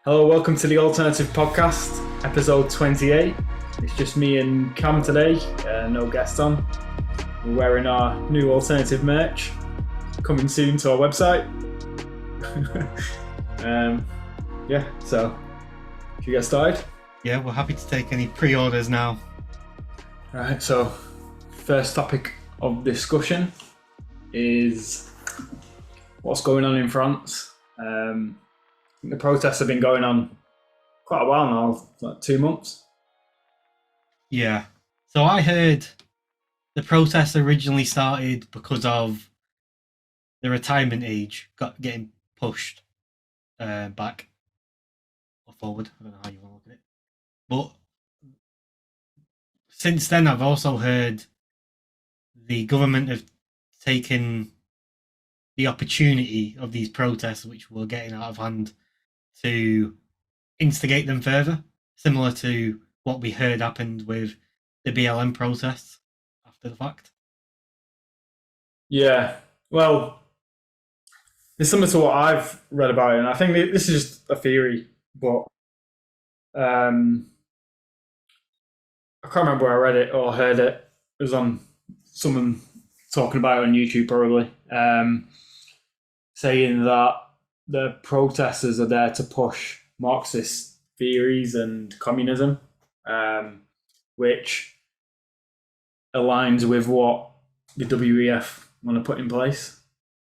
Hello, welcome to the Alt-ernative podcast, episode 28. It's just me and Cam today, no guest on. We're wearing our new alternative merch, coming soon to our website. So should we get started? Yeah, we're happy to take any pre-orders now. Right, so first topic of discussion is what's going on in France. The protests have been going on quite a while now, like 2 months. Yeah. So I heard the protests originally started because of the retirement age getting pushed back or forward. I don't know how you want to look at it. But since then, I've also heard the government have taken the opportunity of these protests, which were getting out of hand, to instigate them further, similar to what we heard happened with the BLM protests after the fact. Yeah, well, it's similar to what I've read about it, and I think this is just a theory, but I can't remember where I read it or heard it. It was on someone talking about it on YouTube, probably, saying that the protesters are there to push Marxist theories and communism, which aligns with what the WEF want to put in place.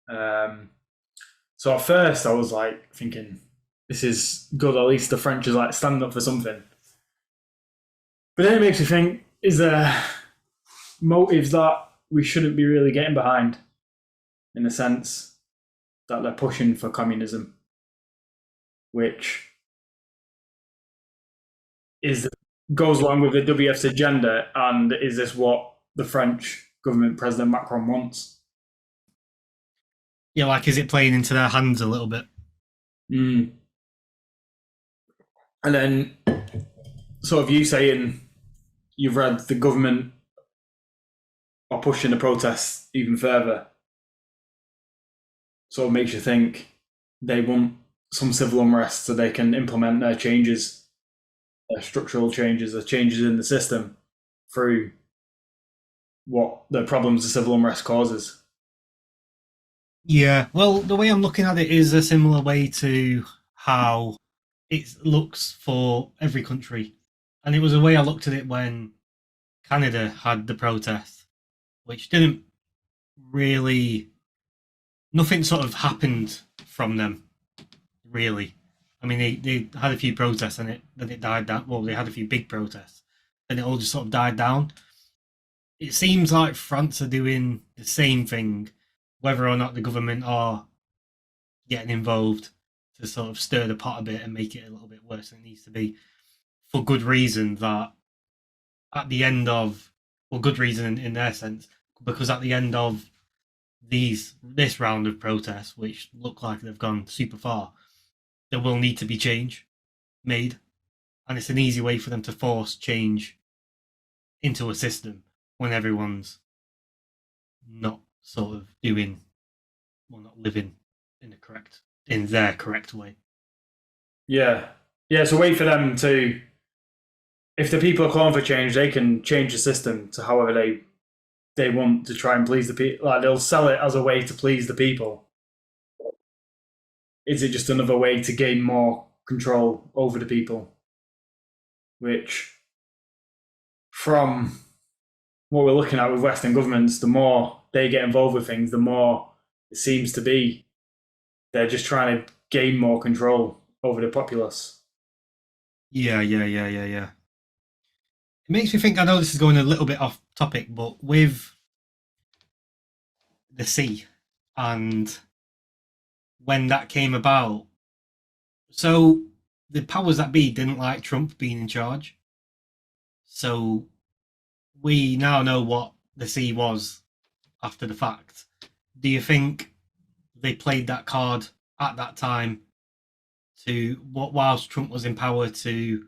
So at first I was like thinking, this is good, at least the French is like standing up for something. But then it makes me think, is there motives that we shouldn't be really getting behind, in the sense that they're pushing for communism, which goes along with the WF's agenda, and is this what the French government, President Macron, wants? Yeah, like, is it playing into their hands a little bit? And then, sort of you saying you've read the government are pushing the protests even further, sort of makes you think they want some civil unrest so they can implement their changes, their structural changes, the changes in the system through what the problems the civil unrest causes. Yeah, well, the way I'm looking at it is a similar way to how it looks for every country. And it was a way I looked at it when Canada had the protests, which didn't really, nothing sort of happened from them, really. I mean, they had a few protests and then it died down. Well, they had a few big protests, and it all just sort of died down. It seems like France are doing the same thing, whether or not the government are getting involved to sort of stir the pot a bit and make it a little bit worse than it needs to be, for good reason. That at the end of, well, good reason in their sense, because at the end of this round of protests, which look like they've gone super far, there will need to be change made, and it's an easy way for them to force change into a system when everyone's not sort of not living in their correct way. Yeah, it's a way for them to, if the people are calling for change, they can change the system to however they want to try and please the people. Like, they'll sell it as a way to please the people. Is it just another way to gain more control over the people? Which, from what we're looking at with Western governments, the more they get involved with things, the more it seems to be they're just trying to gain more control over the populace. Yeah. It makes me think, I know this is going a little bit off topic, but with the sea and when that came about, so the powers that be didn't like Trump being in charge. So we now know what the sea was after the fact. Do you think they played that card at that time whilst Trump was in power, to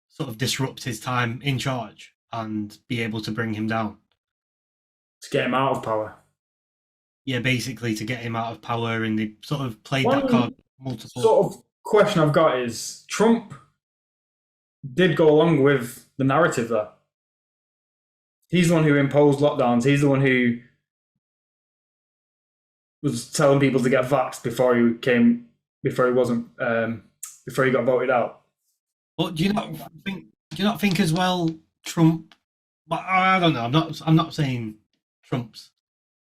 sort of disrupt his time in charge and be able to bring him down? To get him out of power. Yeah, basically to get him out of power, and they sort of played that card multiple. Sort of question I've got is Trump did go along with the narrative though. He's the one who imposed lockdowns. He's the one who was telling people to get vaxxed before he got voted out. But do you not think as well Trump? Well, I don't know. I'm not saying Trump's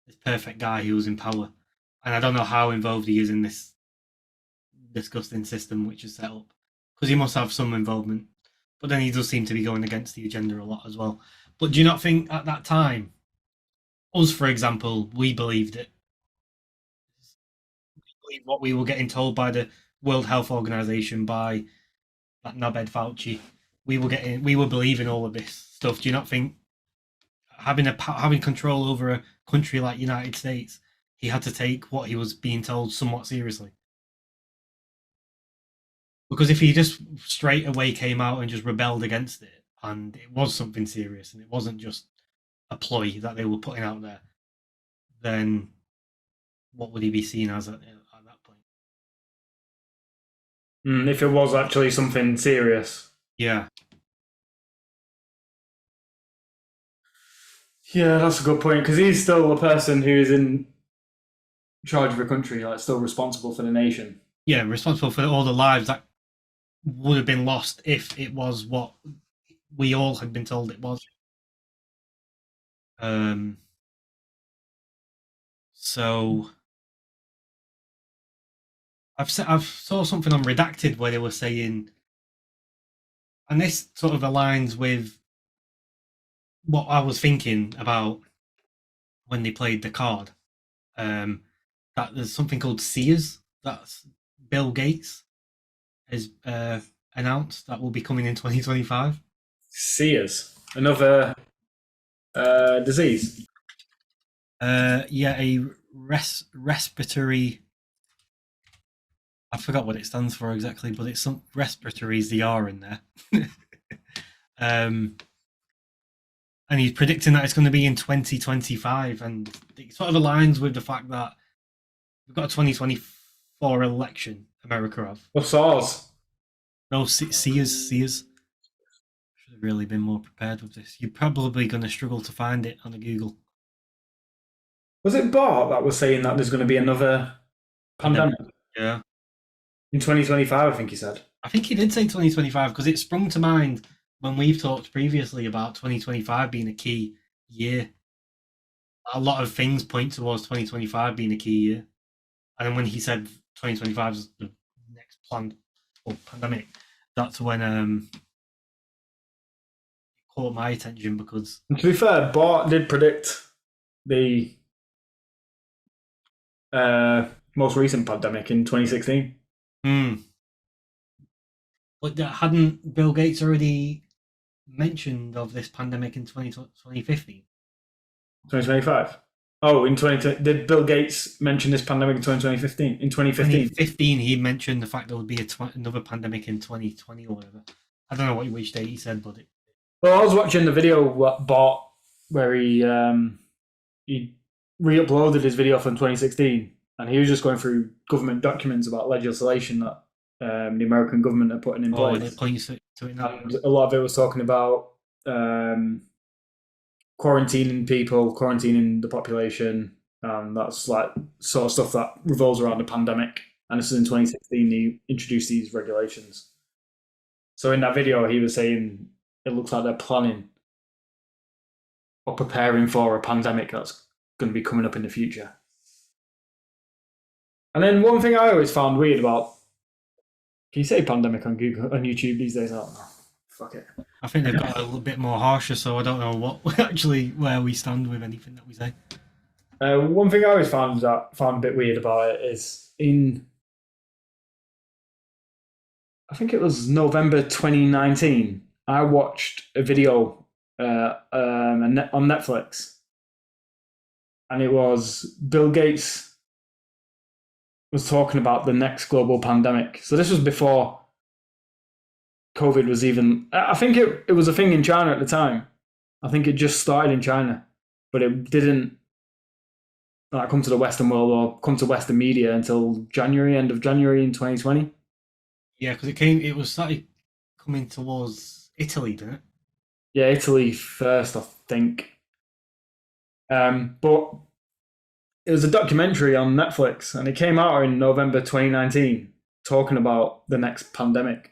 this perfect guy who was in power, and I don't know how involved he is in this disgusting system which is set up, because he must have some involvement. But then he does seem to be going against the agenda a lot as well. But do you not think at that time, us for example, we believed it? We believed what we were getting told by the World Health Organization, by that knobhead Fauci. We were believing all of this stuff. Do you not think having control over a country like United States, he had to take what he was being told somewhat seriously? Because if he just straight away came out and just rebelled against it, and it was something serious, and it wasn't just a ploy that they were putting out there, then what would he be seen as at that point? If it was actually something serious. Yeah. Yeah, that's a good point, because he's still a person who is in charge of a country, like still responsible for the nation. Yeah, responsible for all the lives that would have been lost if it was what we all had been told it was. So I've saw something on Redacted where they were saying, and this sort of aligns with what I was thinking about when they played the card, that there's something called Sears that's Bill Gates has announced that will be coming in 2025. Sears, another disease. Yeah, a respiratory. I forgot what it stands for exactly, but it's some respiratory is the R in there. And he's predicting that it's going to be in 2025, and it sort of aligns with the fact that we've got a 2024 election. America have. Or SARS. No, Sears. Should have really been more prepared with this. You're probably going to struggle to find it on the Google. Was it Bart that was saying that there's going to be another pandemic? Yeah. In 2025, I think he said. I think he did say 2025 because it sprung to mind when we've talked previously about 2025 being a key year. A lot of things point towards 2025 being a key year. And then when he said 2025 is the next planned pandemic, that's when it caught my attention because... And to be fair, Bart did predict the most recent pandemic in 2016. But hadn't Bill Gates already mentioned of this pandemic in 2015? 2025? Oh, did Bill Gates mention this pandemic in 2015? In 2015? 2015, he mentioned the fact there would be another pandemic in 2020 or whatever. I don't know which date he said, but... Well, I was watching the video Bart where he re-uploaded his video from 2016, and he was just going through government documents about legislation that the American government are putting in place. And it points to it now. And a lot of it was talking about quarantining people, quarantining the population, and that's like sort of stuff that revolves around the pandemic. And this is in 2016, he introduced these regulations. So in that video, he was saying it looks like they're planning or preparing for a pandemic that's going to be coming up in the future. And then one thing I always found weird about, can you say pandemic on Google, on YouTube these days? I don't know. Fuck it. I think they've got a little bit more harsher, so I don't know where we stand with anything that we say. One thing I always found a bit weird about it is I think it was November 2019, I watched a video on Netflix, and it was Bill Gates was talking about the next global pandemic. So this was before COVID was even... I think it was a thing in China at the time. I think it just started in China, but it didn't come to the Western world or come to Western media until end of January in 2020. Yeah, because it was started coming towards Italy, didn't it? Yeah, Italy first, I think. But it was a documentary on Netflix, and it came out in November 2019, talking about the next pandemic.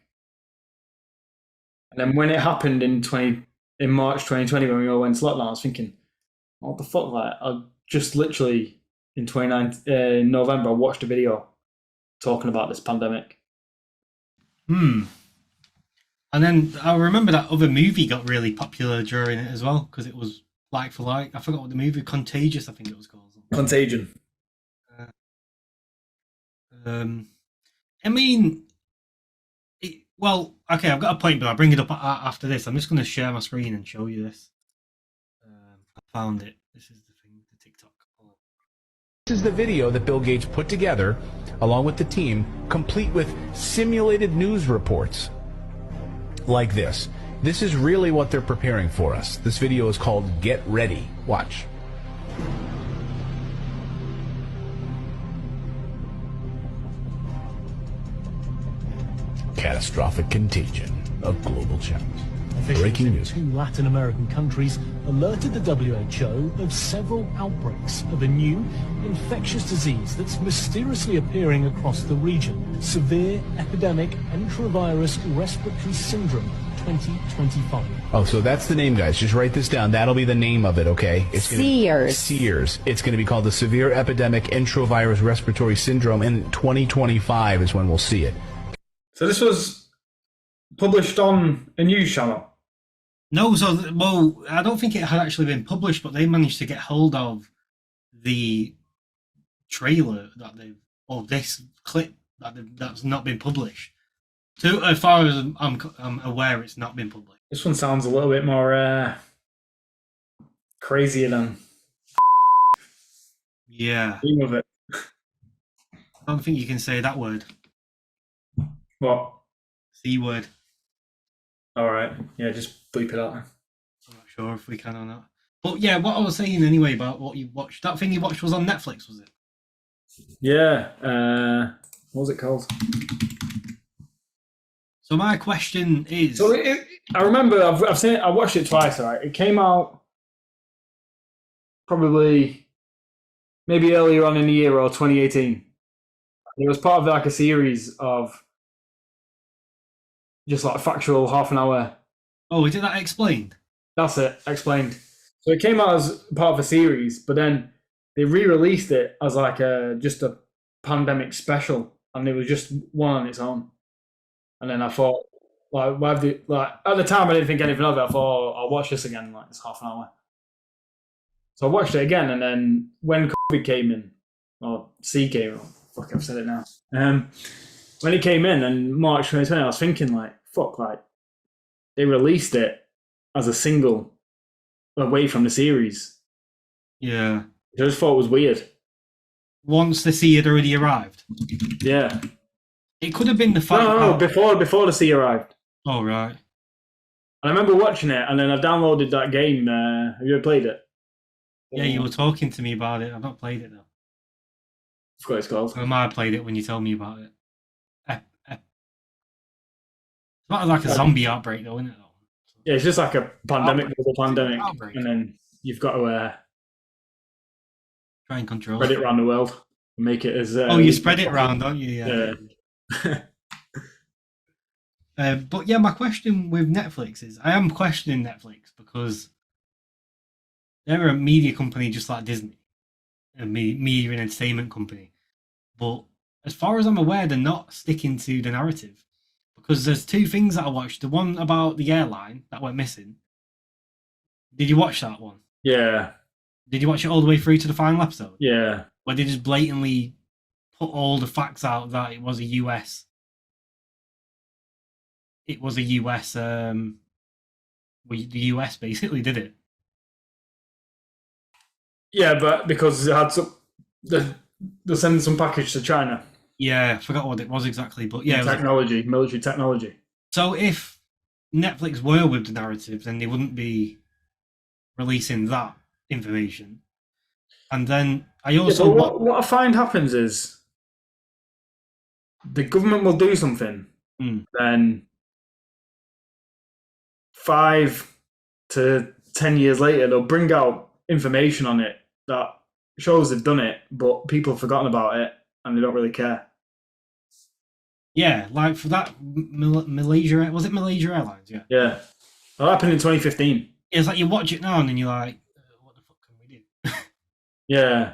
And then when it happened in March 2020, when we all went to lockdown, I was thinking, what the fuck? Like, I just literally in 29 November, I watched a video talking about this pandemic. Hmm. And then I remember that other movie got really popular during it as well because it was like for like. I forgot what the movie Contagious, I think it was called. Contagion. Uh, Um, I mean, well, okay, I've got a point, but I'll bring it up after this. I'm just going to share my screen and show you this. I found it. This is the thing, the TikTok. This is the video that Bill Gates put together, along with the team, complete with simulated news reports like this. This is really what they're preparing for us. This video is called Get Ready. Watch. Catastrophic contagion of global challenge. Breaking news. Two Latin American countries alerted the WHO of several outbreaks of a new infectious disease that's mysteriously appearing across the region. Severe epidemic enterovirus respiratory syndrome 2025. Oh, so that's the name, guys. Just write this down. That'll be the name of it, okay? It's Sears. Sears. It's going to be called the Severe Epidemic Enterovirus Respiratory Syndrome, and 2025 is when we'll see it. So this was published on a news channel. No, well, I don't think it had actually been published, but they managed to get hold of the trailer or this clip that's not been published. So, as far as I'm aware, it's not been published. This one sounds a little bit more crazier than Yeah, the of it. I don't think you can say that word. What? C word. All right. Yeah, just bleep it out. I'm not sure if we can or not. But yeah, what I was saying anyway about what you watched, that thing you watched was on Netflix, was it? Yeah. What was it called? So my question is... So I remember I've seen it. I watched it twice. Right, it came out probably maybe earlier on in the year or 2018. It was part of like a series of just like factual half an hour. Oh, is it that explained? That's it, explained. So it came out as part of a series, but then they re-released it as like just a pandemic special, and it was just one on its own. And then I thought, like, at the time I didn't think anything of it. I thought, I'll watch this again, like it's half an hour. So I watched it again, and then when COVID came in, or C came in, fuck, I've said it now. When it came in March 2020, I was thinking, like, fuck, like, they released it as a single away from the series. Yeah. I just thought it was weird. Once the sea had already arrived? Yeah. It could have been the fact No, before the sea arrived. Oh, right. And I remember watching it, and then I downloaded that game. Have you ever played it? Yeah, you were talking to me about it. I've not played it, though. I forgot what it's called. I might have played it when you told me about it. It's not like a zombie outbreak, though, isn't it? Yeah, it's just like a pandemic, global pandemic, Outbreak. and then you've got to Try and control spread it around the world and make it as. Oh, you spread it around, don't you? Yeah. But yeah, my question with Netflix is, I am questioning Netflix because they're a media company just like Disney, a media and entertainment company. But as far as I'm aware, they're not sticking to the narrative. Because there's two things that I watched. The one about the airline that went missing. Did you watch that one? Yeah. Did you watch it all the way through to the final episode? Yeah. Where they just blatantly put all the facts out that it was a US. It was a US. The US basically did it. Yeah, but because it had some, they're sending some package to China. Yeah, I forgot what it was exactly, but yeah, Technology, military technology. So if Netflix were with the narrative, then they wouldn't be releasing that information. And then I also what I find happens is the government will do something, then 5 to 10 years later, they'll bring out information on it that shows they've done it, but people have forgotten about it and they don't really care. Yeah, like for that Malaysia, was it Malaysia Airlines? Yeah. Yeah. That happened in 2015. It's like you watch it now and then you're like, what the fuck can we do? Yeah.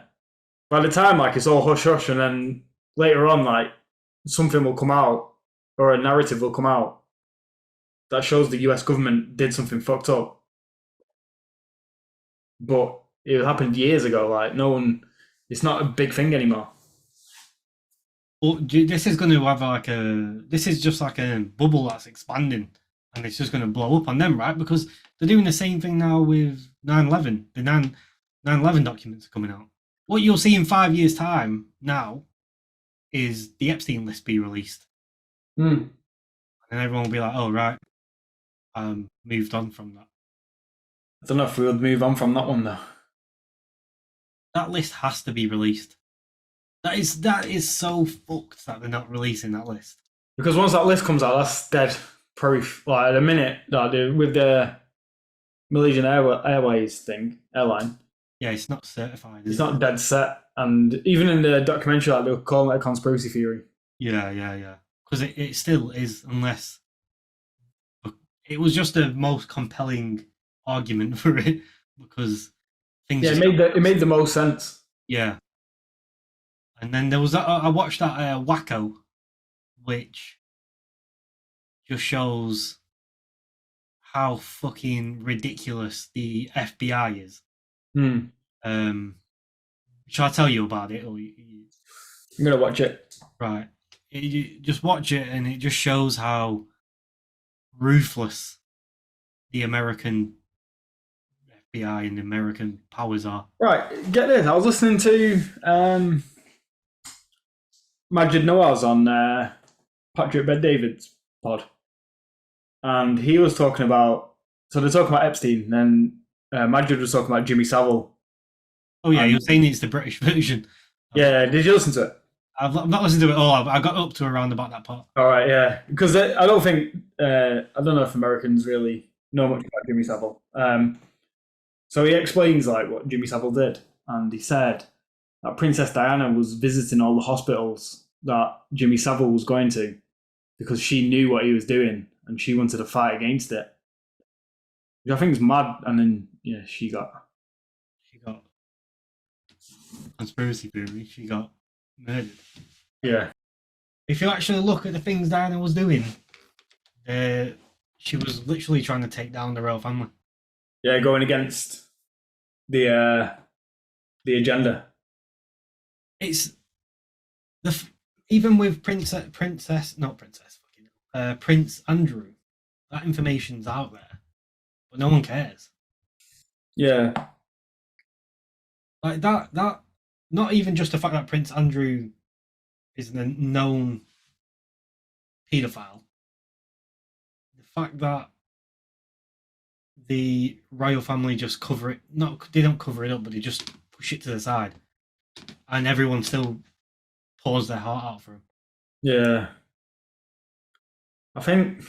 By the time, like, it's all hush hush, and then later on, like, something will come out or a narrative will come out that shows the US government did something fucked up. But it happened years ago. Like, no one, it's not a big thing anymore. Well, this is going to have this is just like a bubble that's expanding, and it's just going to blow up on them, right? Because they're doing the same thing now with 9/11. The 9/11 documents are coming out. What you'll see in 5 years' time now is the Epstein list be released. And everyone will be like, oh, right, moved on from that. I don't know if we would move on from that one, though. That list has to be released. That is so fucked that they're not releasing that list. Because once that list comes out, that's dead proof. Like, at the minute that with the Malaysian Airways airline, yeah, it's not certified. It's not dead set. And even in the documentary, like, they were calling it a conspiracy theory. Yeah. Because it still is, unless it was just the most compelling argument for it, because things. Yeah, it made the most sense. Yeah. And then there was I watched that Wacko, which just shows how fucking ridiculous the FBI is. Shall I tell you about it? Or I'm gonna watch it. Right. You just watch it, and it just shows how ruthless the American FBI and the American powers are. Right, get this. I was listening to Majid Nawaz on Patrick Bet-David's pod, and he was talking about. So they're talking about Epstein, and then Majid was talking about Jimmy Savile. Oh yeah, you're saying it's the British version. Yeah, did you listen to it? I've not listened to it all. I got up to around about that part. All right, yeah, because I don't think I don't know if Americans really know much about Jimmy Savile. So he explains like what Jimmy Savile did, and he said that Princess Diana was visiting all the hospitals that Jimmy Savile was going to because she knew what he was doing and she wanted to fight against it. Which I think is mad. And then she got conspiracy theory. She got murdered. Yeah. If you actually look at the things Diana was doing, she was literally trying to take down the royal family. Yeah, going against the agenda. It's even with Prince Andrew, that information's out there, but no one cares. Yeah. Like that not even just the fact that Prince Andrew is a known paedophile. The fact that the royal family just cover it, they don't cover it up, but they just push it to the side. And everyone still pours their heart out for him. Yeah. I think the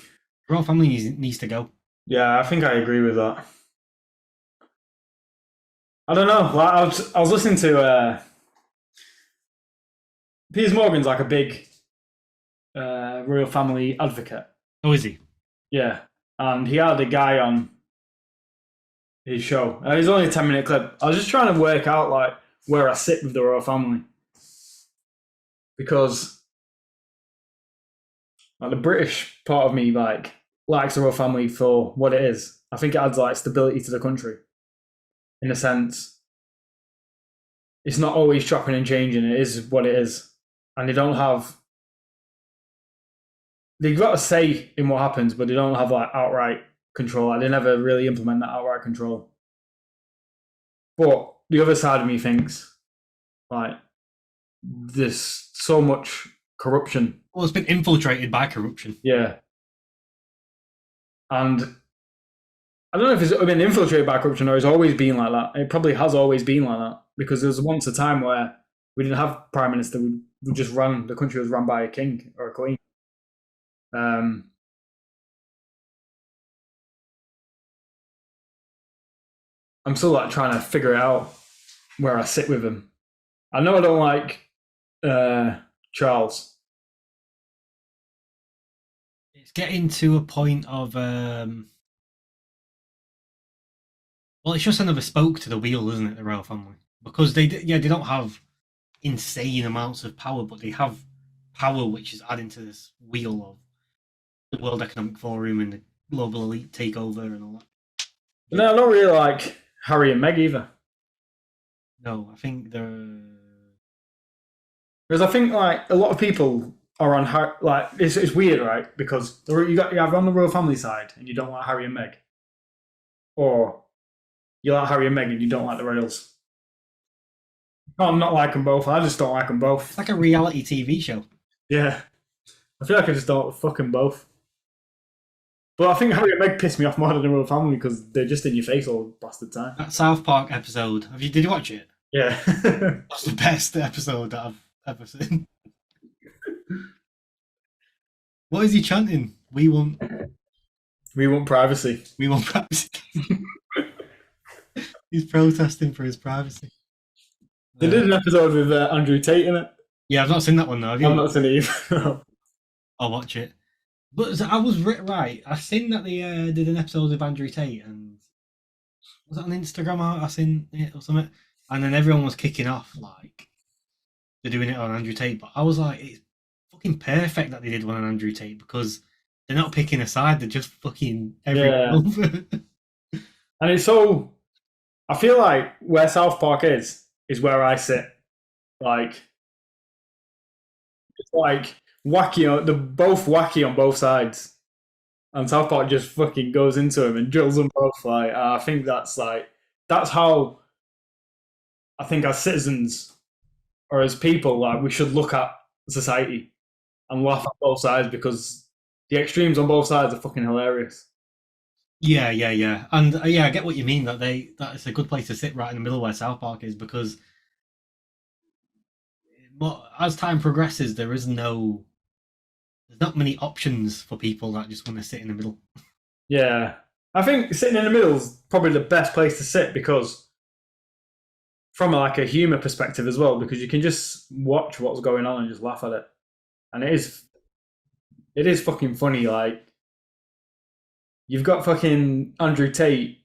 royal family needs to go. Yeah, I think I agree with that. I don't know. Like, I was listening to Piers Morgan's like a big royal family advocate. Oh, is he? Yeah, and he had a guy on his show. It was only a 10-minute clip. I was just trying to work out like where I sit with the royal family, because like the British part of me like likes the royal family for what it is. I think it adds like stability to the country. In a sense, it's not always chopping and changing. It is what it is, and they've got a say in what happens, but they don't have like outright control. Like, they never really implement that outright control. But the other side of me thinks like there's so much corruption. Well, it's been infiltrated by corruption. Yeah, and I don't know if it's been infiltrated by corruption or it's always been like that. It probably has always been like that, because there was once a time where we didn't have prime minister. We just the country was run by a king or a queen. I'm still like trying to figure out where I sit with him. I know I don't like Charles. It's getting to a point of well, it's just another spoke to the wheel, isn't it? The royal family, because they don't have insane amounts of power, but they have power which is adding to this wheel of the World Economic Forum and the global elite takeover and all that. No, I don't really like Harry and Meg either. No, I think they're. Because I think like a lot of people are on like it's weird, right? Because you have on the royal family side and you don't like Harry and Meg, or you like Harry and Meg and you don't like the royals. I'm not like them both. I just don't like them both. It's like a reality TV show. Yeah, I feel like I just don't fuck them both. But I think Harry and Meg piss me off more than the royal family because they're just in your face all the bastard time. That South Park episode. Did you watch it? Yeah, That's the best episode that I've ever seen. What is he chanting? We want privacy. We want privacy. He's protesting for his privacy. They did an episode with Andrew Tate in it. Yeah, I've not seen that one though. Have you? I've not seen it either. I'll watch it. But I was right. I seen that they did an episode with Andrew Tate, and was it on Instagram? I seen it or something, and then everyone was kicking off like they're doing it on Andrew Tate. But I was like, it's fucking perfect that they did one on Andrew Tate because they're not picking a side; they're just fucking everyone over. And it's so. I feel like where South Park is where I sit. Like, it's like wacky. They're both wacky on both sides, and South Park just fucking goes into them and drills them both. Like, I think that's how I think as citizens or as people, like, we should look at society and laugh at both sides because the extremes on both sides are fucking hilarious. Yeah, and I get what you mean that it's a good place to sit right in the middle where South Park is because as time progresses, there's not many options for people that just want to sit in the middle. Yeah, I think sitting in the middle is probably the best place to sit because from like a humor perspective as well, because you can just watch what's going on and just laugh at it, and it is fucking funny. Like, you've got fucking Andrew Tate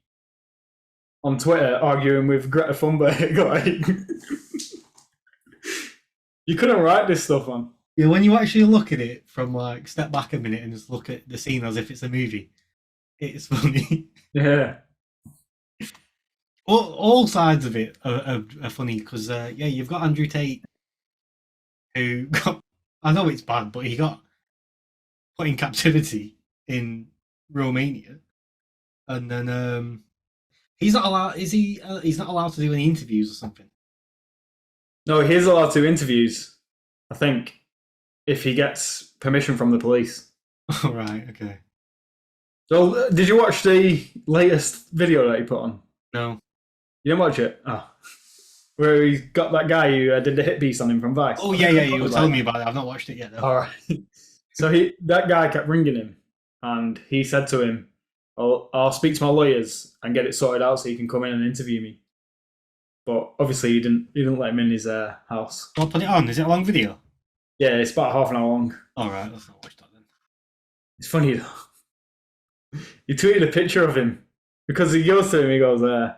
on Twitter arguing with Greta Thunberg. Like, you couldn't write this stuff on. Yeah, when you actually look at it from like step back a minute and just look at the scene as if it's a movie, it's funny. Yeah. All sides of it are funny because you've got Andrew Tate who got, I know it's bad, but he got put in captivity in Romania, and then he's not allowed. He's not allowed to do any interviews or something? No, he is allowed to do interviews, I think, if he gets permission from the police. All right, okay. So, did you watch the latest video that he put on? No. You didn't watch it? Oh. Where he got that guy who did the hit piece on him from Vice. Oh, yeah, you were telling me about it. I've not watched it yet, though. All right. So that guy kept ringing him, and he said to him, I'll speak to my lawyers and get it sorted out so you can come in and interview me. But obviously he didn't let him in his house. I'll put it on. Is it a long video? Yeah, it's about half an hour long. All right, let's not watch that then. It's funny though. He tweeted a picture of him because he goes to him. He goes, what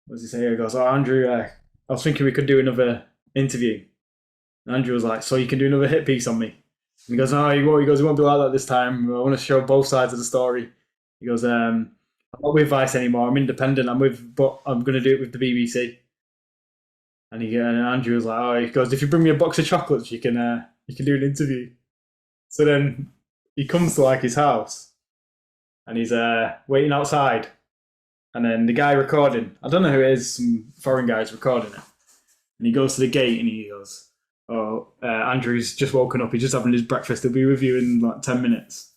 does he say? He goes, "Oh, Andrew, I was thinking we could do another interview." And Andrew was like, "So you can do another hit piece on me?" And he goes, "No, he won't." He goes, "It won't be like that this time. I want to show both sides of the story." He goes, "I'm not with Vice anymore. I'm independent. But I'm going to do it with the BBC." And Andrew was like, "Oh," he goes, "If you bring me a box of chocolates, you can do an interview." So then he comes to like his house, and he's waiting outside, and then the guy recording, I don't know who it is, some foreign guy's recording it, and he goes to the gate and he goes, "Oh, Andrew's just woken up. He's just having his breakfast. He'll be with you in like 10 minutes."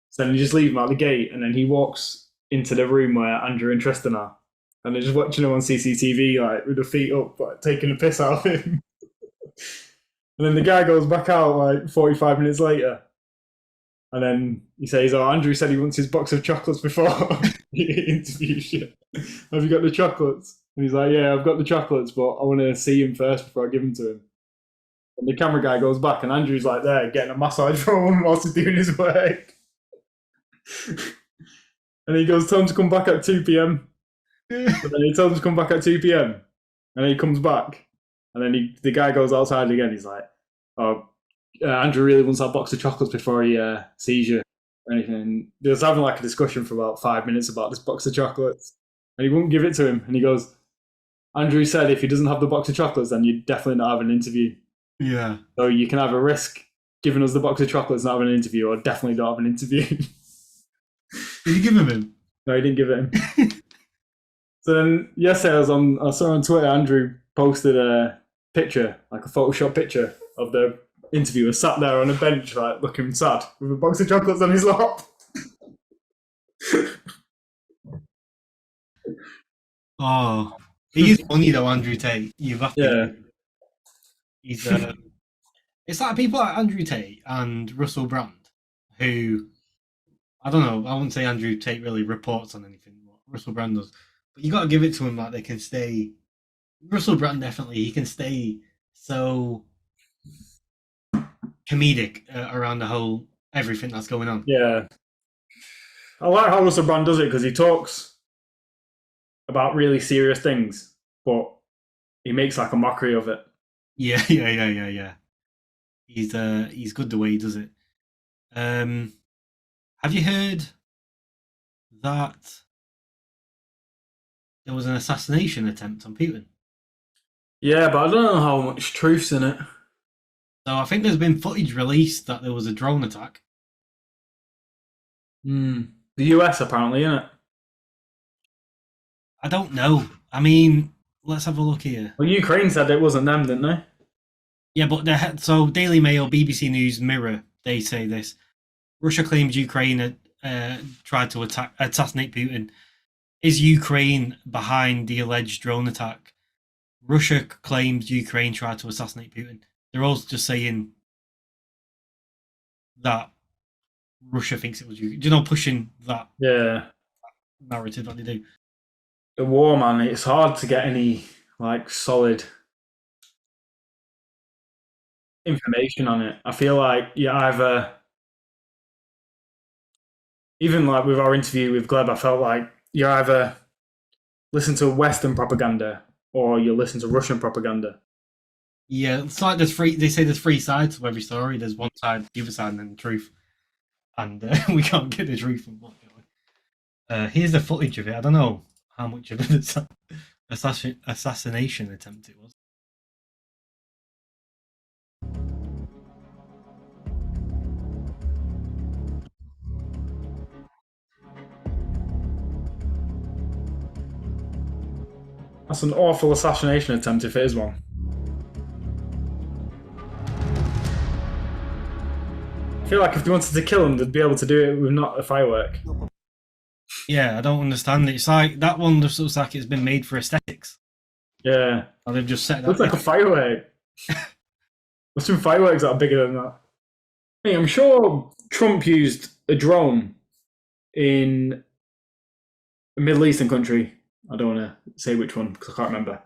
So then you just leave him out the gate, and then he walks into the room where Andrew and Tristan are. And they're just watching him on CCTV, like, with the feet up, like, taking a piss out of him. And then the guy goes back out, like, 45 minutes later. And then he says, "Oh, Andrew said he wants his box of chocolates before he interviews you. Have you got the chocolates?" And he's like, "Yeah, I've got the chocolates, but I want to see him first before I give them to him." And the camera guy goes back, and Andrew's like there getting a massage from him whilst he's doing his work. And he goes, "Tell him to come back at 2 p.m." And then he tells him to come back at 2 p.m. And then he comes back. And then the guy goes outside again. He's like, "Oh, Andrew really wants that box of chocolates before he sees you or anything." And they was having like a discussion for about 5 minutes about this box of chocolates. And he wouldn't give it to him. And he goes, "Andrew said if he doesn't have the box of chocolates, then you definitely not have an interview. Yeah. So you can either risk giving us the box of chocolates and not having an interview, or definitely don't have an interview." Did you give him? No, he didn't give it him. So then yesterday I saw on Twitter, Andrew posted a picture, like a Photoshop picture of the interviewer sat there on a bench, like looking sad, with a box of chocolates on his lap. Oh, he is funny though, Andrew Tate. You've have to. Yeah. He's it's like people like Andrew Tate and Russell Brand, who I don't know. I wouldn't say Andrew Tate really reports on anything. What Russell Brand does, but you got to give it to him. Like they can stay. Russell Brand definitely he can stay so comedic around the whole everything that's going on. Yeah. I like how Russell Brand does it because he talks about really serious things, but he makes like a mockery of it. Yeah. He's good the way he does it. Have you heard that there was an assassination attempt on Putin? Yeah, but I don't know how much truth's in it. So I think there's been footage released that there was a drone attack. The US apparently, isn't it? I don't know. I mean, let's have a look here. Well, Ukraine said it wasn't them, didn't they? Yeah, but so Daily Mail, BBC News, Mirror, they say this. Russia claims Ukraine tried to assassinate Putin. Is Ukraine behind the alleged drone attack? Russia claims Ukraine tried to assassinate Putin. They're all just saying that Russia thinks it was you. Do you know, pushing that narrative that they do? The war, man, it's hard to get any like solid information on it. I feel like you either, even like with our interview with Gleb, I felt like you either listen to Western propaganda or you listen to Russian propaganda. Yeah, it's like they say there's three sides to every story. There's one side, the other side, and then the truth. And we can't get the truth, unfortunately. Here's the footage of it. I don't know how much of an assassination attempt it was. That's an awful assassination attempt if it is one. I feel like if they wanted to kill him, they'd be able to do it with not a firework. Yeah, I don't understand it. It's like that one just looks like it's been made for aesthetics. Yeah. Or they've just set that. Looks like a firework. There's some fireworks that are bigger than that. Hey, I'm sure Trump used a drone in a Middle Eastern country. I don't want to say which one because I can't remember.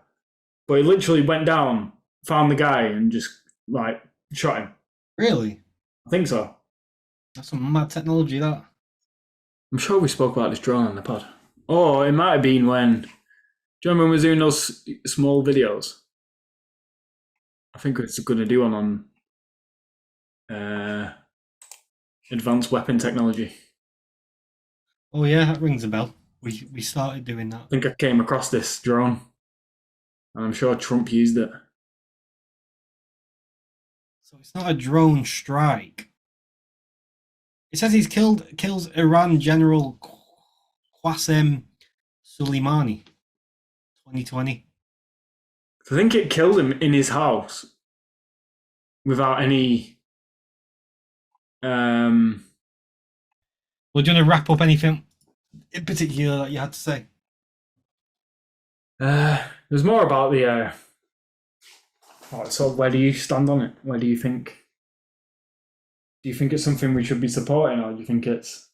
But he literally went down, found the guy, and just like shot him. Really? I think so. That's some mad technology, that. I'm sure we spoke about this drone on the pod. Oh, it might have been when. Do you remember when we were doing those small videos? I think it's going to do one on advanced weapon technology. Oh yeah, that rings a bell. We started doing that. I think I came across this drone, and I'm sure Trump used it. So it's not a drone strike. It says he's kills Iran General Qasem Soleimani. 2020. I think it killed him in his house without any. Well, do you want to wrap up anything in particular that you had to say? There's more about the. So where do you stand on it? Where do you think Do you think it's something we should be supporting, or do you think it's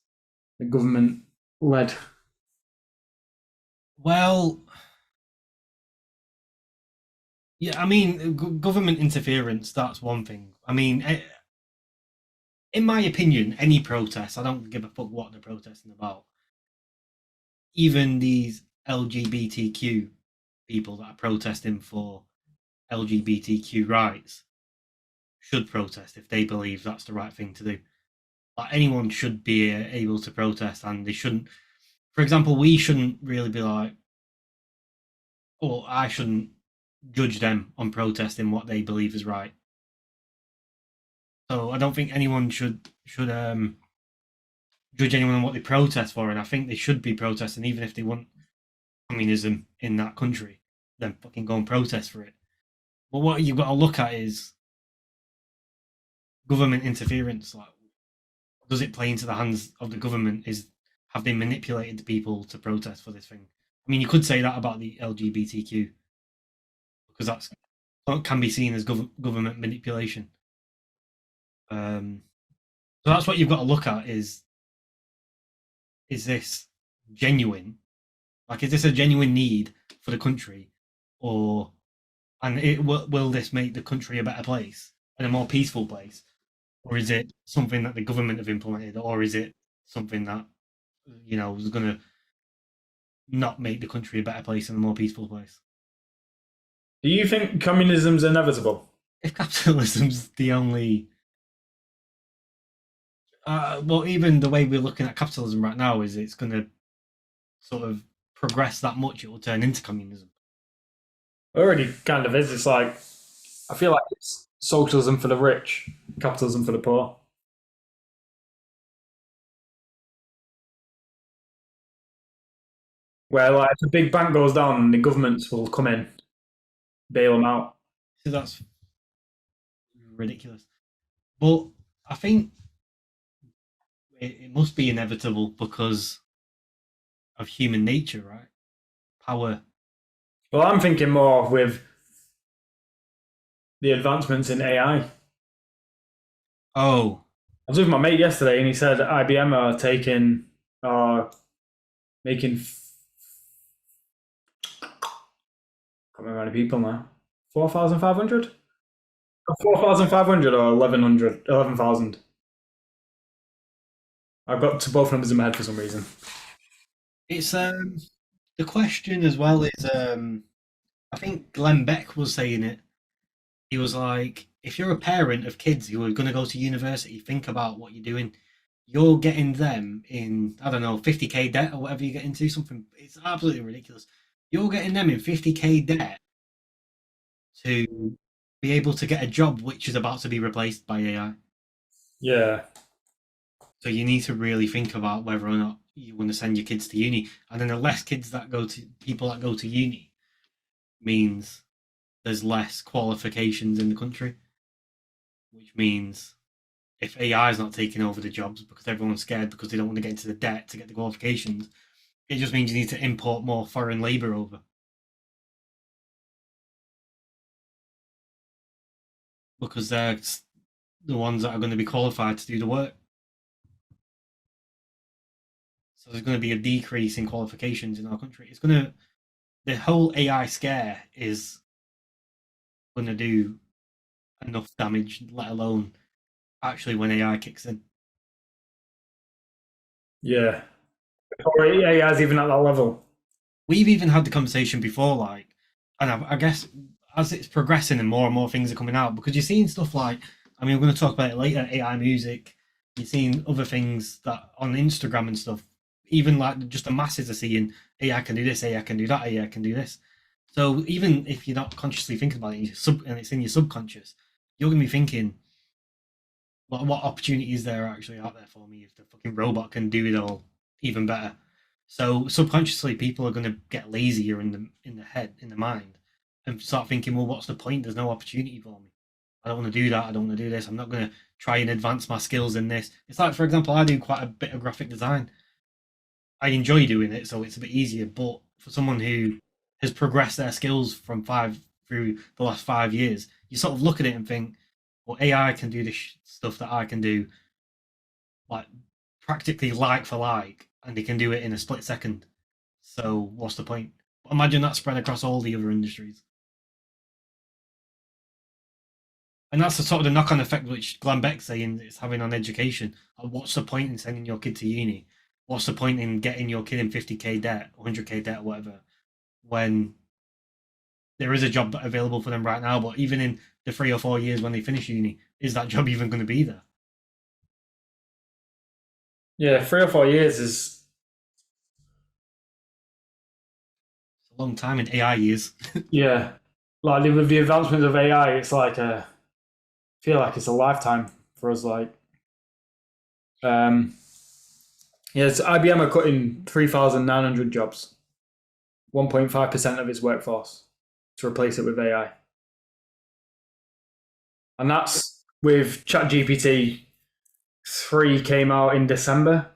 the government led? Well, yeah, I mean, government interference, that's one thing. I mean, in my opinion, any protest, I don't give a fuck what they're protesting about. Even these LGBTQ people that are protesting for LGBTQ rights should protest if they believe that's the right thing to do. Like anyone should be able to protest, and they shouldn't. For example, we shouldn't really be like, or I shouldn't judge them on protesting what they believe is right. So I don't think anyone should judge anyone on what they protest for, and I think they should be protesting even if they want communism in that country. Then fucking go and protest for it. But what you've got to look at is government interference. Like, does it play into the hands of the government? Have they manipulated the people to protest for this thing? I mean, you could say that about the LGBTQ because that can be seen as government manipulation. So that's what you've got to look at: is this genuine? Like, is this a genuine need for the country, and will this make the country a better place and a more peaceful place, or is it something that the government have implemented, or is it something that is going to not make the country a better place and a more peaceful place? Do you think communism's inevitable? If capitalism's the only, well, even the way we're looking at capitalism right now is it's going to sort of progress that much, it will turn into communism. It already kind of is. It's like, I feel like it's socialism for the rich, capitalism for the poor. Where, like, if a big bank goes down, the governments will come in, bail them out. So that's ridiculous. But I think it must be inevitable because of human nature, right? Power. Well, I'm thinking more with the advancements in AI. Oh, I was with my mate yesterday, and he said IBM are making. I can't remember how many people now. 4,500? 4,500 or 1,100? 11,000. I've got to both numbers in my head for some reason. it's the question as well is I think Glenn Beck was saying it. He was like, if you're a parent of kids who are going to go to university, think about what you're doing. You're getting them in, I don't know, 50k debt or whatever you get into, something. It's absolutely ridiculous. You're getting them in 50k debt to be able to get a job which is about to be replaced by AI. Yeah. So you need to really think about whether or not you want to send your kids to uni. And then the less people that go to uni means there's less qualifications in the country, which means if AI is not taking over the jobs because everyone's scared because they don't want to get into the debt to get the qualifications, it just means you need to import more foreign labor over. Because they're the ones that are going to be qualified to do the work. So there's going to be a decrease in qualifications in our country. The whole AI scare is going to do enough damage, let alone actually when AI kicks in. Yeah. Or AI is even at that level. We've even had the conversation before, like, and I guess as it's progressing and more things are coming out, because you're seeing stuff like, I mean, we're going to talk about it later, AI music. You're seeing other things that on Instagram and stuff, even like just the masses are seeing AI can do this, AI can do that, AI can do this. So even if you're not consciously thinking about it, and it's in your subconscious, you're going to be thinking, what opportunities there are actually out there for me if the fucking robot can do it all even better. So subconsciously, people are going to get lazier in the head, in the mind, and start thinking, well, what's the point? There's no opportunity for me. I don't want to do that. I don't want to do this. I'm not going to try and advance my skills in this. It's like, for example, I do quite a bit of graphic design. I enjoy doing it, so it's a bit easier. But for someone who has progressed their skills from 5 through the last 5 years, you sort of look at it and think, well, AI can do this stuff that I can do. like practically like for like, and they can do it in a split second. So what's the point? Imagine that spread across all the other industries. And that's the sort of the knock-on effect which Glenn Beck's saying it's having on education. What's the point in sending your kid to uni? What's the point in getting your kid in 50k debt, 100k debt, whatever, when there is a job available for them right now? But even in the 3 or 4 years when they finish uni, is that job even going to be there? Yeah, 3 or 4 years is It's a long time in AI years. yeah. Like with the advancements of AI, it's like I feel like it's a lifetime for us. Like, yes, IBM are cutting 3,900 jobs, 1.5% of its workforce, to replace it with AI, and that's with ChatGPT 3 came out in December.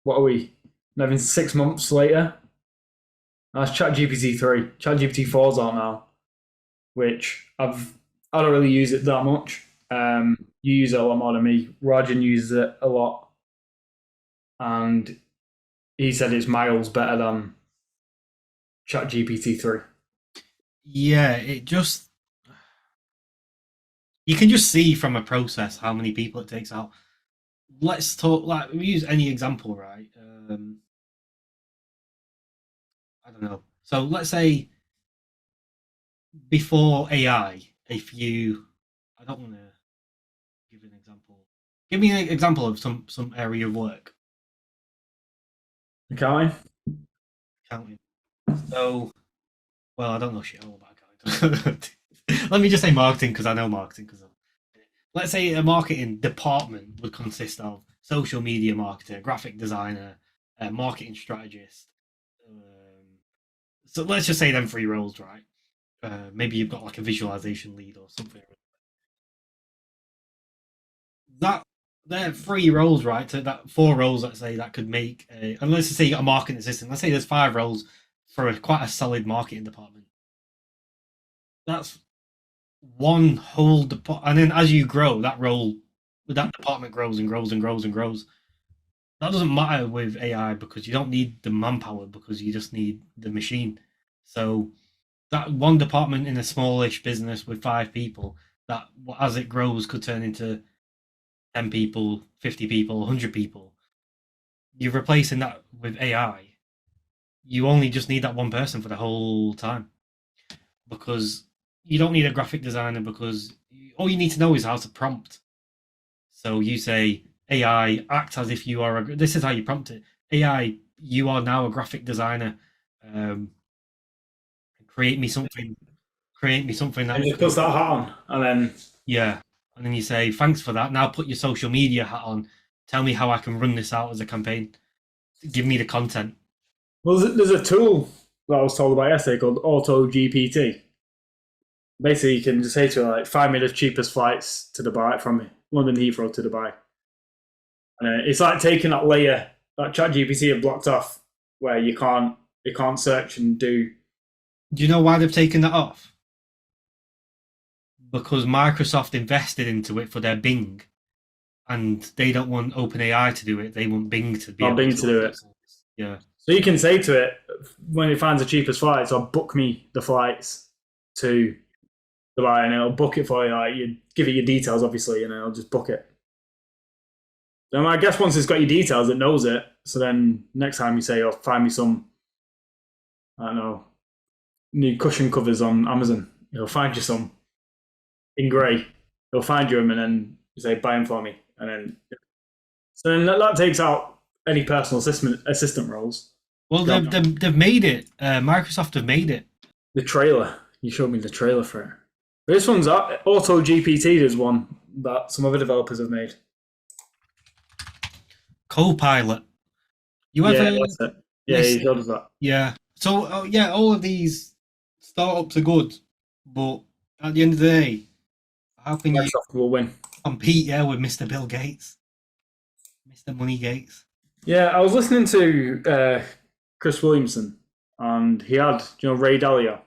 What are we? Even 6 months later. That's ChatGPT 3. ChatGPT 4's out now, which I don't really use it that much. You use it a lot more than me. Rajan uses it a lot, and he said it's miles better than ChatGPT 3. Yeah, it just you can just see from a process how many people it takes out. Let's talk like we use any example, right? I don't know. So let's say before AI, if you, I don't want to give an example. Give me an example of some area of work. Accounting? Accounting. So, well, I don't know shit all about accounting. Let me just say marketing because I know marketing. Because let's say a marketing department would consist of social media marketer, graphic designer, marketing strategist. So let's just say them three roles, right? Maybe you've got like a visualization lead or something. That they're three roles, right? So that four roles, let's say, that could make a. And let's just say you got a marketing assistant. Let's say there's 5 roles for quite a solid marketing department. That's one whole department, and then as you grow, that department grows and grows and grows and grows. That doesn't matter with AI because you don't need the manpower because you just need the machine. So that one department in a smallish business with 5 people, that as it grows could turn into 10 people, 50 people, 100 people. You're replacing that with AI. You only just need that one person for the whole time because you don't need a graphic designer because all you need to know is how to prompt. So you say, AI, act as if you are this is how you prompt it. AI, you are now a graphic designer. Um, create me something. Create me something that. And just puts that hat on, and then Yeah, and then you say, thanks for that. Now put your social media hat on. Tell me how I can run this out as a campaign. Give me the content. well, there's a tool that I was told about yesterday called Auto GPT. Basically, you can just say to it, like, find me the cheapest flights to Dubai from London Heathrow to Dubai. And it's like taking that layer that ChatGPT have blocked off, where you can't search and do. Do you know why they've taken that off? Because Microsoft invested into it for their Bing, and they don't want OpenAI to do it. They want Bing to be able Bing to do it. Yeah. So you can say to it when it finds the cheapest flights, or book me the flights to Dubai, and it'll book it for you. Like, you give it your details, obviously, and it'll just book it. And I guess once it's got your details, it knows it. So then next time you say, "Oh, find me some, I don't know, new cushion covers on Amazon," it'll find you some in grey. It'll find you them, and then you say, "Buy them for me," and then so then that takes out any personal assistant roles. Well, they've made it. Microsoft have made it. The trailer. You showed me the trailer for it. But this one's Auto GPT. There's one that some other developers have made. Copilot. You ever? Yeah, that's it. Yeah, he showed us that. Yeah. So yeah, all of these startups are good, but at the end of the day, how can you Microsoft will win. compete? Yeah, with Mr. Bill Gates, Mr. Money Gates. Yeah, I was listening to Chris Williamson, and he had, Ray Dalio.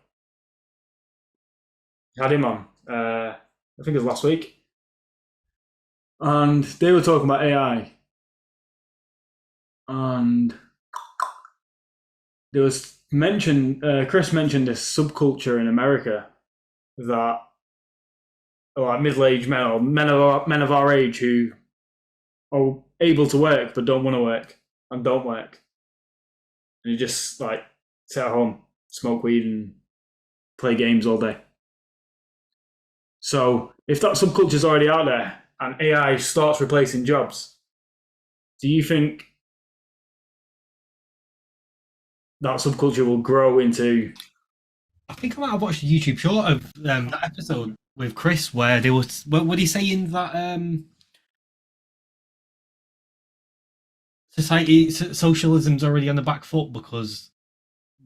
He had him on. I think it was last week, and they were talking about AI, and there was Chris mentioned this subculture in America that like middle-aged men or men of our age who are able to work but don't want to work and don't work, and you just like sit at home, smoke weed, and play games all day. So if that subculture is already out there and AI starts replacing jobs, do you think that subculture will grow into? I think I might have watched a YouTube short of that episode with Chris where they was what he saying that socialism's already on the back foot because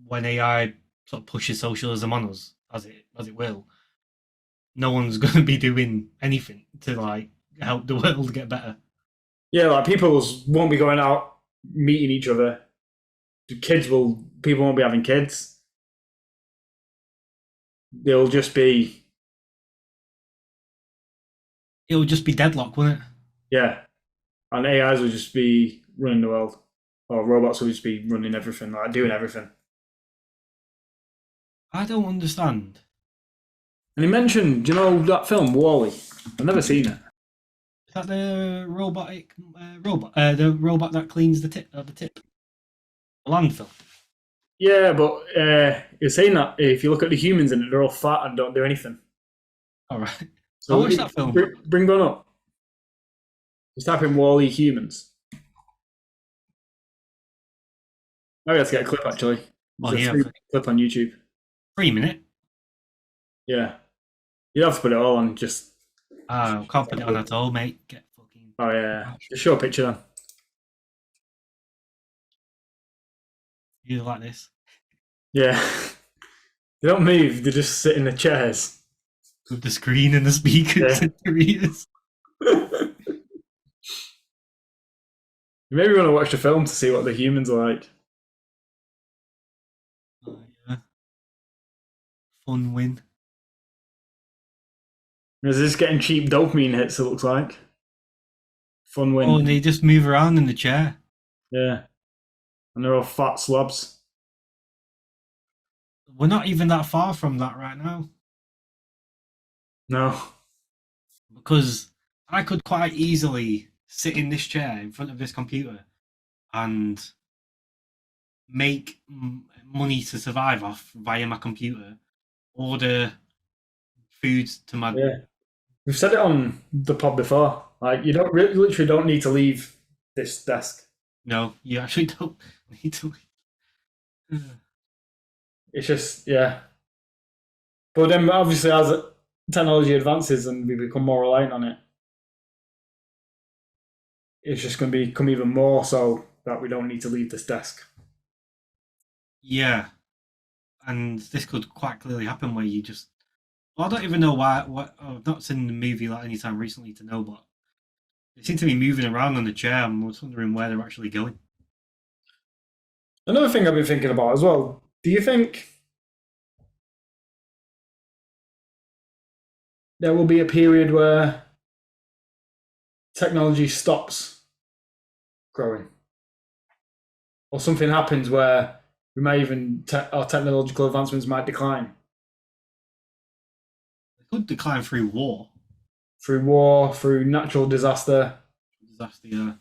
when AI sort of pushes socialism on us as it will, no one's going to be doing anything to like help the world get better. Yeah, like people won't be going out meeting each other. People won't be having kids. It'll just be deadlock, won't it? Yeah, and AIs will just be running the world, or robots will just be running everything, like doing everything. I don't understand. And he mentioned, do you know that film Wall-E? I've never seen it. Is that the robotic robot? The robot that cleans the tip? The landfill. Yeah, but you're saying that if you look at the humans in it, they're all fat and don't do anything. All right. So I watched that film. Bring one up. Just type in Wall-E humans. Maybe let's get a clip actually. There's a free clip on YouTube. 3 minute. Yeah. You have to put it all on. Just. Can't put it on at all, mate. Get fucking. Oh yeah. Just show a picture then. You like this? Yeah. They don't move. They just sit in the chairs with the screen and the speakers in their ears. Maybe we want to watch the film to see what the humans are like. Oh, yeah. Fun win. Is this getting cheap dopamine hits, it looks like? Fun win. Oh, and they just move around in the chair. Yeah. And they're all fat slobs. We're not even that far from that right now. No. Because I could quite easily sit in this chair in front of this computer and make money to survive off via my computer, order foods to my... Yeah. We've said it on the pod before. Like, you literally don't need to leave this desk. No, you actually don't need to leave. It's just, yeah. But then obviously as technology advances and we become more reliant on it, it's just going to become even more so that we don't need to leave this desk. Yeah. And this could quite clearly happen where you just... Well, I don't even know why. I've not seen the movie like any time recently to know, but they seem to be moving around on the chair. I'm wondering where they're actually going. Another thing I've been thinking about as well, do you think there will be a period where technology stops growing? Or something happens where we may even, our technological advancements might decline? They could decline through war. Through war, through natural disaster. Yeah.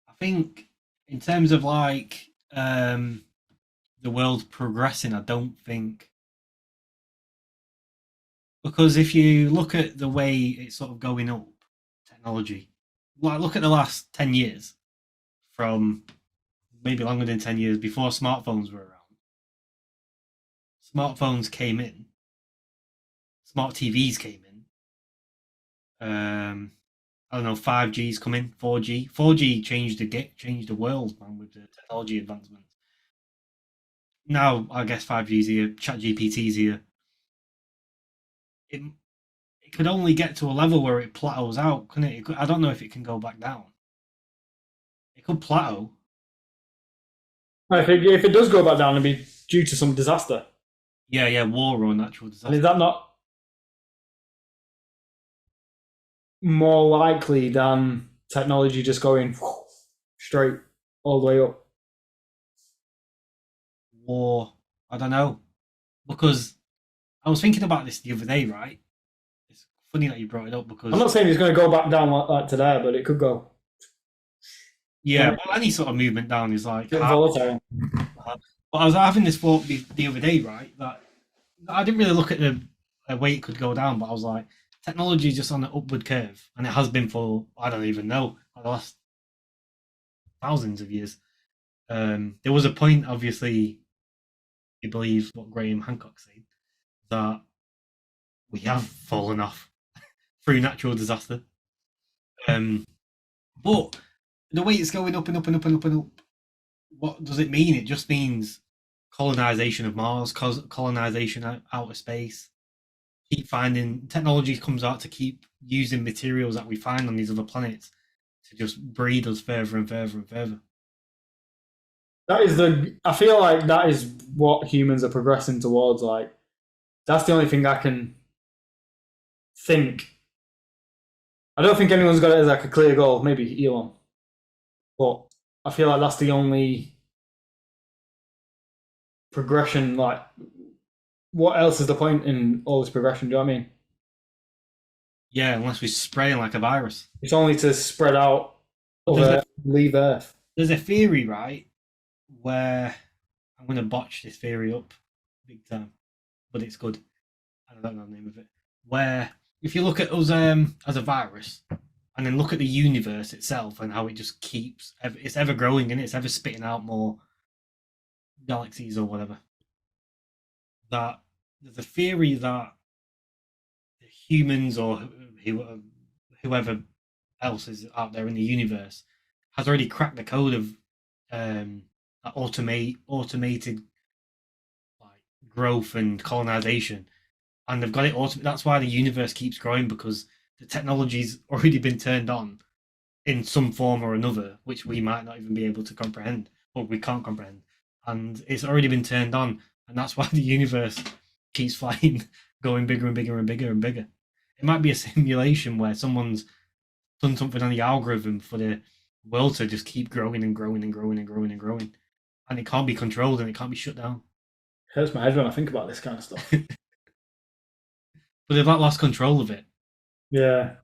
I think in terms of like the world progressing, I don't think, because if you look at the way it's sort of going up, technology, like look at the last 10 years, from maybe longer than 10 years before smartphones were around. Smartphones came in, smart TVs came in. I don't know, 5G's coming, 4G. 4G changed the world, man, with the technology advancements. Now, I guess 5G's here, ChatGPT's here. It could only get to a level where it plateaus out, couldn't it? I don't know if it can go back down. It could plateau. If it does go back down, it'll be due to some disaster. Yeah, war or natural disaster. And is that not more likely than technology just going straight all the way up? War, I don't know, because I was thinking about this the other day, right? It's funny that you brought it up because I'm not saying it's going to go back down like that to there, but it could go. yeah, well, any sort of movement down is like Bit hard. volatile. But I was having this thought the other day, right? That I didn't really look at the way it could go down, but I was like, technology is just on an upward curve, and it has been for I don't even know the last thousands of years. There was a point, obviously, you believe what Graham Hancock said, that we have fallen off through natural disaster. But the way it's going up and up and up and up and up, what does it mean? It just means colonization of Mars, colonization out of space. Keep finding technology comes out to keep using materials that we find on these other planets to just breed us further and further and further. That is I feel like that is what humans are progressing towards. Like, that's the only thing I can think. I don't think anyone's got it as like a clear goal. Maybe Elon, but I feel like that's the only progression. Like, what else is the point in all this progression? Do you know what I mean? Yeah, unless we spray it like a virus. It's only to spread out or leave Earth. There's a theory, right, where I'm going to botch this theory up big time, but it's good. I don't know the name of it. Where if you look at us as a virus, and then look at the universe itself and how it just keeps, it's ever growing and it's ever spitting out more galaxies or whatever. That there's a theory that humans or whoever else is out there in the universe has already cracked the code of automated like growth and colonization, and they've got it. That's why the universe keeps growing, because the technology's already been turned on in some form or another, which we might not even be able to comprehend, or we can't comprehend, and it's already been turned on, and that's why the universe keeps flying, going bigger and bigger and bigger and bigger. It might be a simulation where someone's done something on the algorithm for the world to just keep growing and growing and growing and growing and growing, and it can't be controlled and it can't be shut down. It hurts my head when I think about this kind of stuff. But they've not lost control of it. Yeah.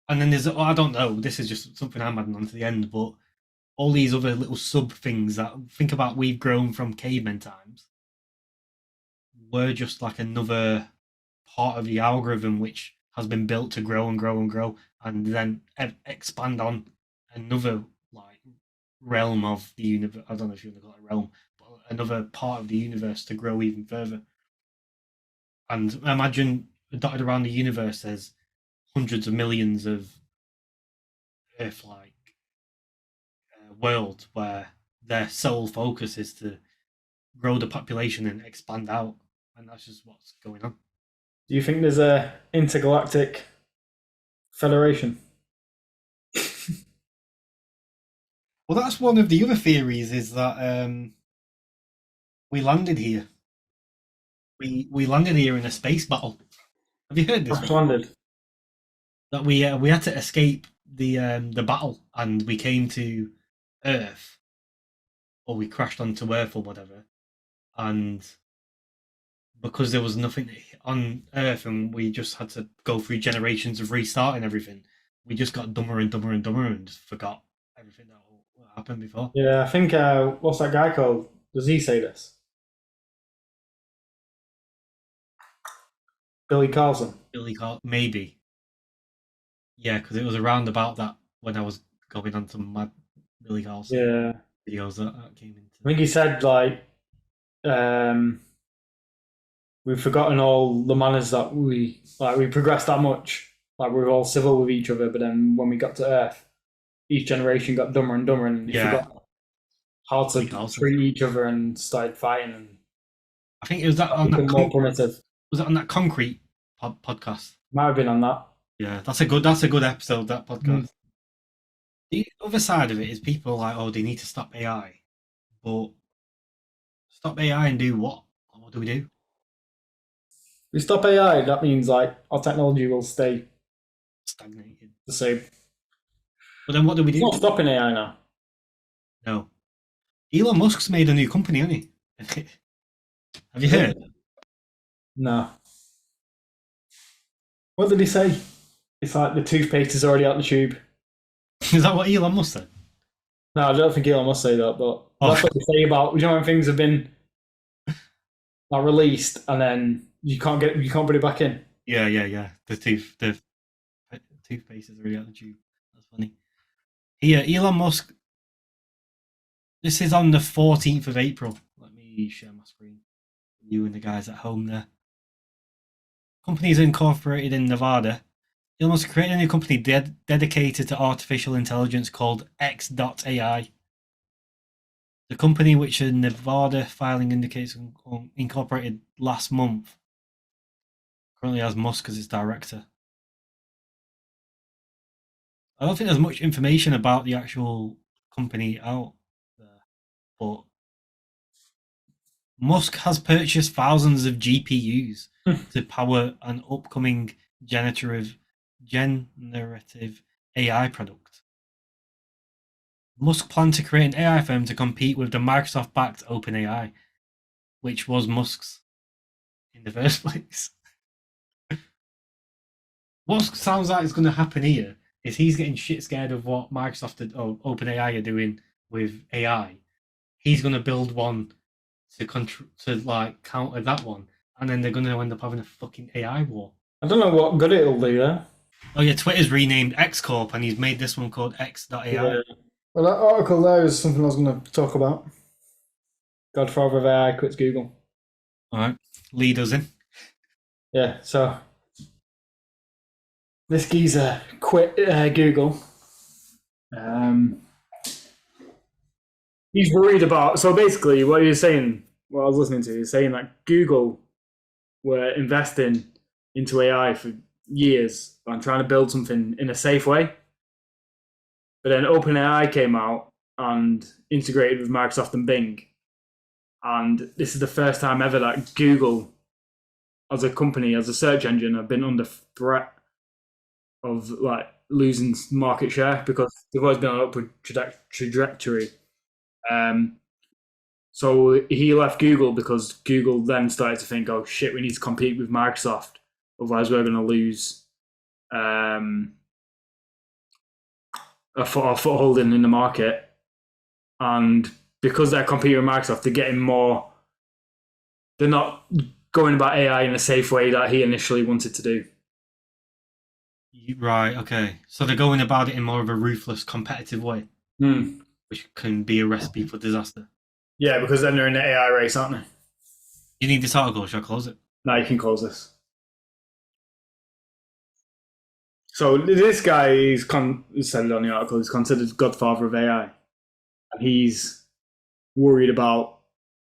And then I don't know, this is just something I'm adding on to the end, but all these other little sub things that think about, we've grown from caveman times. We're just like another part of the algorithm which has been built to grow and grow and grow, and then expand on another like realm of the universe. I don't know if you want to call it a realm, but another part of the universe to grow even further. And imagine dotted around the universe there's hundreds of millions of Earth-like worlds where their sole focus is to grow the population and expand out, and that's just what's going on. Do you think there's a intergalactic federation? Well, that's one of the other theories, is that we landed here. We landed here in a space battle. Have you heard this? Landed. That we had to escape the battle, and we came to Earth, or we crashed onto Earth or whatever, and because there was nothing on Earth and we just had to go through generations of restarting everything, we just got dumber and dumber and dumber and just forgot everything that happened before. Yeah, I think what's that guy called? Does he say this? Billy Carlson. Maybe. Yeah, because it was around about that when I was going on to my Billy Carlson videos that came into. I think he said like we've forgotten all the manners that we progressed that much. Like, we were all civil with each other, but then when we got to Earth, each generation got dumber and dumber, and forgot how to treat each other and started fighting. And I think it was that on that more primitive. Was it on that concrete podcast? Might have been on that. Yeah, that's a good episode, that podcast. The other side of it is people are like, oh, they need to stop AI, but stop AI and do what? What do we do? We stop AI. That means like our technology will stay Stagnated. the same. But then what do we It's do? not stopping AI now. No. Elon Musk's made a new company, hasn't he? Have you heard? No. What did he say? It's like the toothpaste is already out the tube. Is that what Elon Musk said? No, I don't think Elon must say that, but Oh. that's what they say about, you know, when things have been like released and then you can't put it back in. Yeah. The toothpaste is already out the tube. That's funny. Here, Elon Musk. This is on the 14th of April. Let me share my screen. You and the guys at home there. Companies incorporated in Nevada. Elon Musk created a new company dedicated to artificial intelligence called X.AI. The company, which a Nevada filing indicates incorporated last month, currently has Musk as its director. I don't think there's much information about the actual company out there, but Musk has purchased thousands of GPUs to power an upcoming generative AI product. Musk planned to create an AI firm to compete with the Microsoft-backed OpenAI, which was Musk's in the first place. What sounds like is going to happen here is he's getting shit scared of what Microsoft or OpenAI are doing with AI. He's going to build one to like counter that one, and then they're going to end up having a fucking AI war. I don't know what good it'll do there. Oh yeah, Twitter's renamed X Corp, and he's made this one called X.AI. Yeah. Well, that article there is something I was going to talk about. Godfather of AI quits Google. All right, lead us in. Yeah, so this geezer quit Google. He's worried about. So basically, what he was saying, what I was listening to, is saying that Google were investing into AI for years and trying to build something in a safe way. But then OpenAI came out and integrated with Microsoft and Bing. And this is the first time ever that Google, as a company, as a search engine, have been under threat of like losing market share because they've always been on an upward trajectory. So he left Google because Google then started to think, oh shit, we need to compete with Microsoft, otherwise we're going to lose a foothold in the market. And because they're competing with Microsoft, they're getting more. They're not going about AI in a safe way that he initially wanted to do. Right. Okay. So they're going about it in more of a ruthless, competitive way, which can be a recipe for disaster. Yeah, because then they're in the AI race, aren't they? You need this article. Shall I close it? No, you can close this. So this guy is said it on the article. He's considered godfather of AI, and he's worried about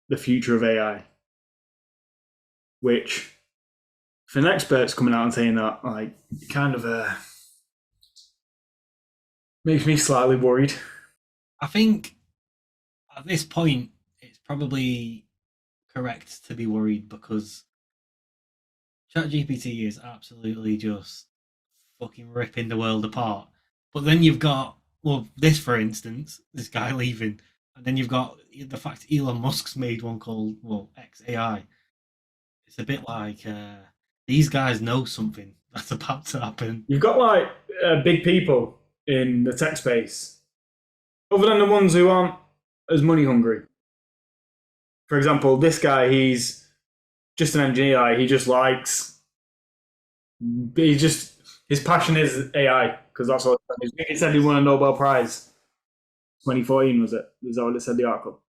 the future of AI, which, for an expert's coming out and saying that, like, kind of makes me slightly worried. I think at this point it's probably correct to be worried because ChatGPT is absolutely just fucking ripping the world apart. But then you've got, well, this for instance, this guy leaving, and then you've got the fact Elon Musk's made one called, well, XAI. It's a bit like these guys know something that's about to happen. You've got like big people in the tech space, other than the ones who aren't as money hungry. For example, this guy, he's just an engineer. He just likes. His passion is AI because that's what he said. He won a Nobel Prize. 2014 was it? Is that what it said in the article?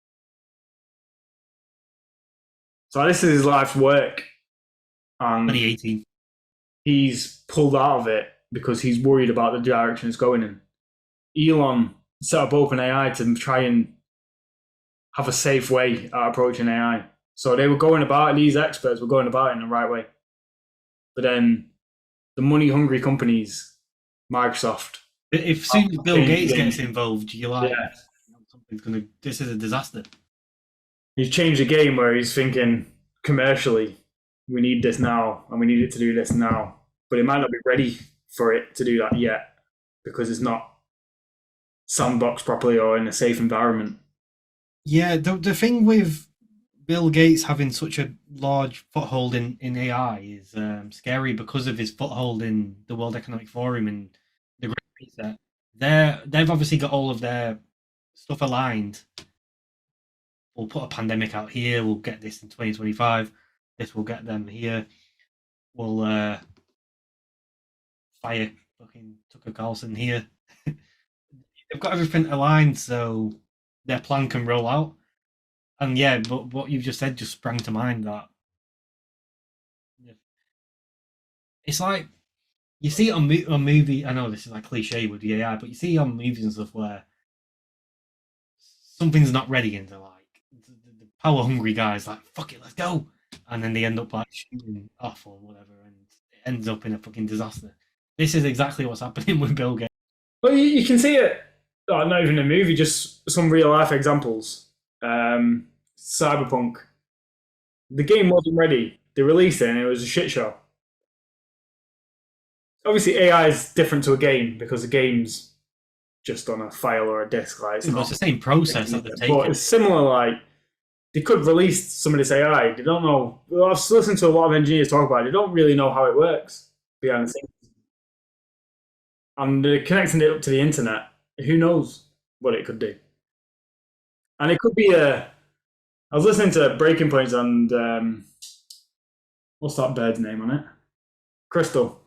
So this is his life's work, and 2018. he's pulled out of it because he's worried about the direction it's going in. Elon set up OpenAI to try and have a safe way at approaching AI. So they were going about it, these experts were going about it in the right way. But then the money-hungry companies, Microsoft... If soon as Bill Gates gets involved, you're like, this is a disaster. He's changed the game where he's thinking commercially, we need this now, and we need it to do this now. But it might not be ready for it to do that yet, because it's not sandbox properly or in a safe environment. Yeah, the thing with Bill Gates having such a large foothold in AI is scary because of his foothold in the World Economic Forum and the Great Reset. They've obviously got all of their stuff aligned. We'll put a pandemic out here. We'll get this in 2025. This will get them here. We'll fire fucking Tucker Carlson here. They've got everything aligned so their plan can roll out. And yeah, but what you've just said just sprang to mind that it's like you see it on movie. I know this is like cliche with the AI, but you see on movies and stuff where something's not ready and they're like the power hungry guys like fuck it, let's go, and then they end up like shooting off or whatever, and it ends up in a fucking disaster. This is exactly what's happening with Bill Gates. Well, you can see it, not even in a movie, just some real life examples. Cyberpunk. The game wasn't ready. They released it and it was a shit show. Obviously, AI is different to a game because a game's just on a file or a disk. Like, It's the same process that they're taking. But it's similar. Like they could release some of this AI. They don't know. Well, I've listened to a lot of engineers talk about it. They don't really know how it works behind the scenes. And they're connecting it up to the internet. Who knows what it could do? And it could be a. I was listening to Breaking Points and what's that bird's name on it? Crystal.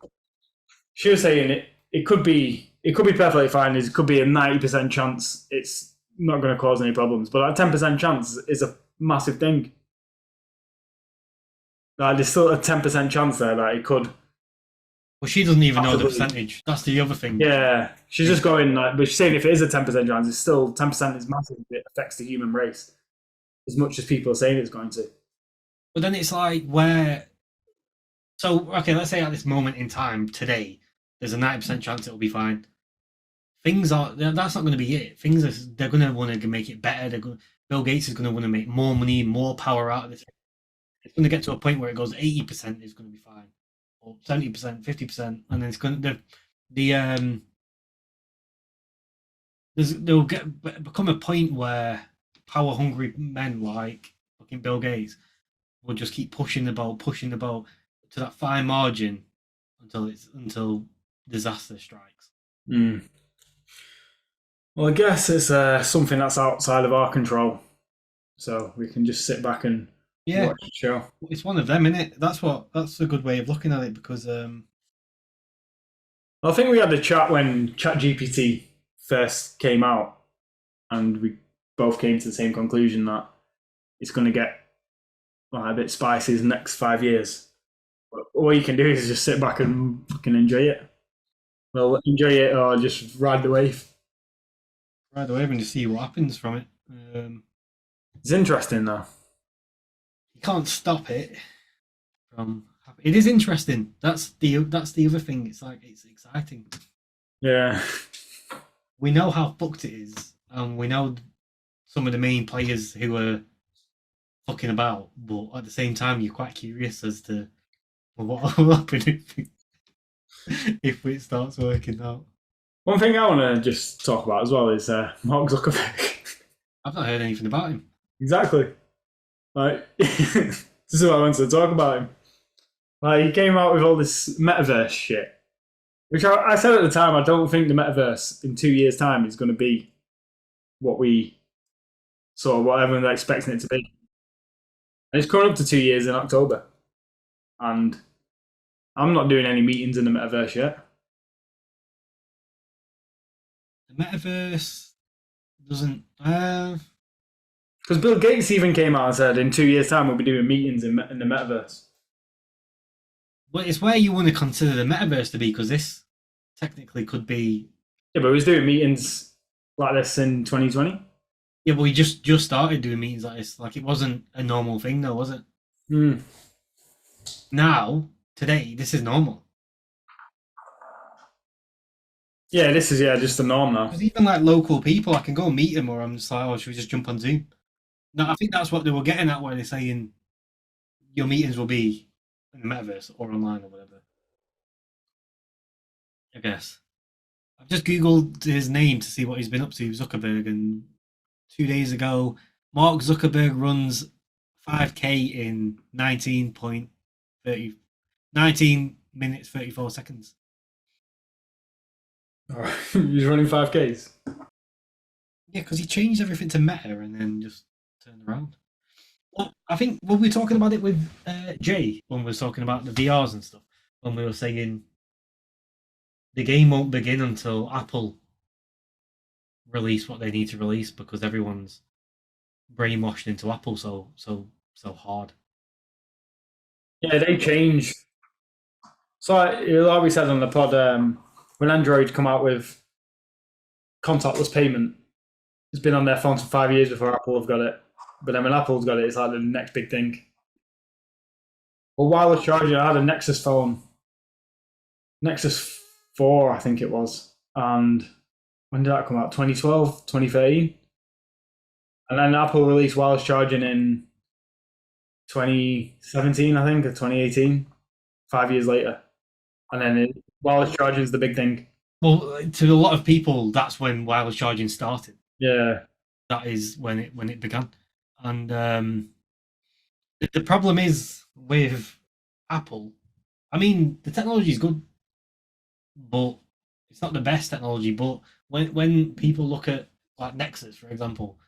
She was saying it could be perfectly fine. It could be a 90% chance it's not going to cause any problems, but that 10% chance is a massive thing. Like, there's still a 10% chance there that it could. Well, she doesn't even know the percentage. That's the other thing. Yeah, she's just going like, but she's saying if it is a 10% chance, it's still 10% is massive. It affects the human race as much as people are saying it's going to. But then it's like where. So okay, let's say at this moment in time today, there's a 90% chance it'll be fine. Things are that's not going to be it. Things are they're going to want to make it better. Bill Gates is going to want to make more money, more power out of this. It's going to get to a point where it goes 80% is going to be fine, or 70%, 50%, and then it's going to there'll become a point where power hungry men like fucking Bill Gates will just keep pushing the boat to that fine margin until disaster strikes. Mm. Well, I guess it's something that's outside of our control, so we can just sit back and watch the show. It's one of them, isn't it? That's a good way of looking at it because I think we had the chat when ChatGPT first came out, and we both came to the same conclusion that it's going to get a bit spicy in the next 5 years. But all you can do is just sit back and fucking enjoy it. Well, enjoy it or just ride the wave. Ride the wave and just see what happens from it. It's interesting though. You can't stop it from. It is interesting. That's the other thing. It's like it's exciting. Yeah. We know how fucked it is, and we know some of the main players who are fucking about. But at the same time, you're quite curious as to what will happen if it starts working out. One thing I want to just talk about as well is Mark Zuckerberg. I've not heard anything about him. Exactly. Like, this is what I wanted to talk about him. Like, he came out with all this metaverse shit, which I said at the time, I don't think the metaverse in 2 years' time is going to be what everyone's expecting it to be. And it's coming up to 2 years in October. And I'm not doing any meetings in the metaverse yet. The metaverse doesn't. Because Bill Gates even came out and said in 2 years' time we'll be doing meetings in the metaverse. Well, it's where you want to consider the metaverse to be, because this technically could be. Yeah, but he was doing meetings like this in 2020. Yeah, but we just started doing meetings like this. Like, it wasn't a normal thing, though, was it? Mm. Now, today, this is normal. Yeah, this is just the norm now. Because even like local people, I can go and meet them, or I'm just like, oh, should we just jump on Zoom? No, I think that's what they were getting at, where they're saying your meetings will be in the metaverse or online or whatever. I guess. I've just googled his name to see what he's been up to, Zuckerberg, and 2 days ago, Mark Zuckerberg runs 5K in 19 minutes 34 seconds. All right. He's running 5Ks. Yeah, because he changed everything to Meta and then just turned around. Well, I think when we were talking about it with Jay, when we were talking about the VRs and stuff, when we were saying the game won't begin until Apple release what they need to release because everyone's brainwashed into Apple so hard. Yeah, they change. So, like we said on the pod, when Android come out with contactless payment, it's been on their phones for 5 years before Apple have got it. But then when Apple's got it, it's like the next big thing. Well, wireless charging, I had a Nexus phone, Nexus 4, I think it was. And when did that come out? 2012, 2013? And then Apple released wireless charging in 2017, I think, or 2018, 5 years later. And then wireless charging is the big thing. Well, to a lot of people, that's when wireless charging started. Yeah. That is when it began. And the problem is with Apple. I mean, the technology is good, but it's not the best technology. But when people look at like Nexus, for example,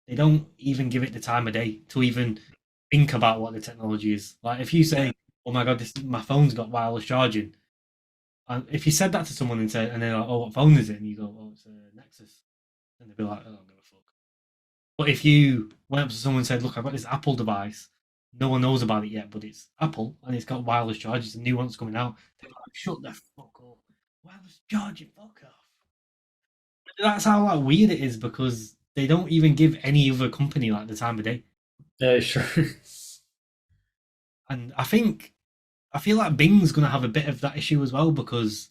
they don't even give it the time of day to even think about what the technology is. Like if you say, "Oh my god, my phone's got wireless charging," and if you said that to someone and they're like, "Oh, what phone is it?" and you go, "Oh, it's a Nexus," and they'd be like, "Oh, I don't give a fuck." But if you went up to someone and said, "Look, I've got this Apple device. No one knows about it yet, but it's Apple and it's got wireless chargers. A new one's coming out." They're like, "Shut the fuck up! Wireless charging, fuck off." That's how like weird it is because they don't even give any other company like the time of day. Yeah, sure. And I feel like Bing's going to have a bit of that issue as well because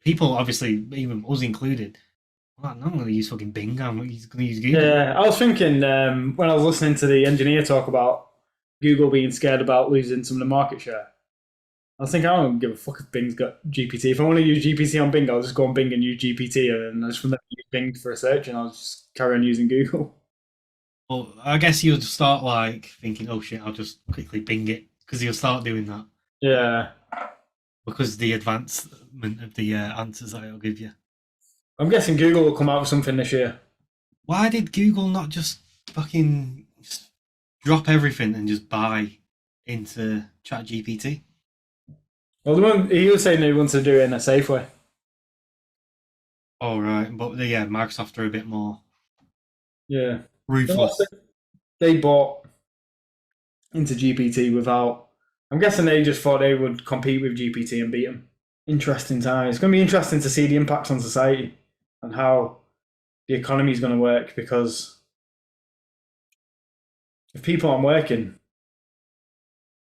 people, obviously, even us included, well, I'm not going to use fucking Bing. I'm going to use Google. Yeah, I was thinking when I was listening to the engineer talk about Google being scared about losing some of the market share. I was thinking, I don't give a fuck if Bing's got GPT. If I want to use GPT on Bing, I'll just go on Bing and use GPT, and I just remember use Bing for a search, and I'll just carry on using Google. Well, I guess you'll start like thinking, "Oh shit, I'll just quickly Bing it," because you'll start doing that. Yeah, because the advancement of the answers that it'll give you. I'm guessing Google will come out with something this year. Why did Google not just fucking just drop everything and just buy into ChatGPT? Well, he was saying he wants to do it in a safe way. Oh right, but yeah, Microsoft are a bit more Yeah, ruthless. they bought into GPT without. I'm guessing they just thought they would compete with GPT and beat them. Interesting time. It's going to be interesting to see the impacts on society and how the economy is going to work, because if people aren't working,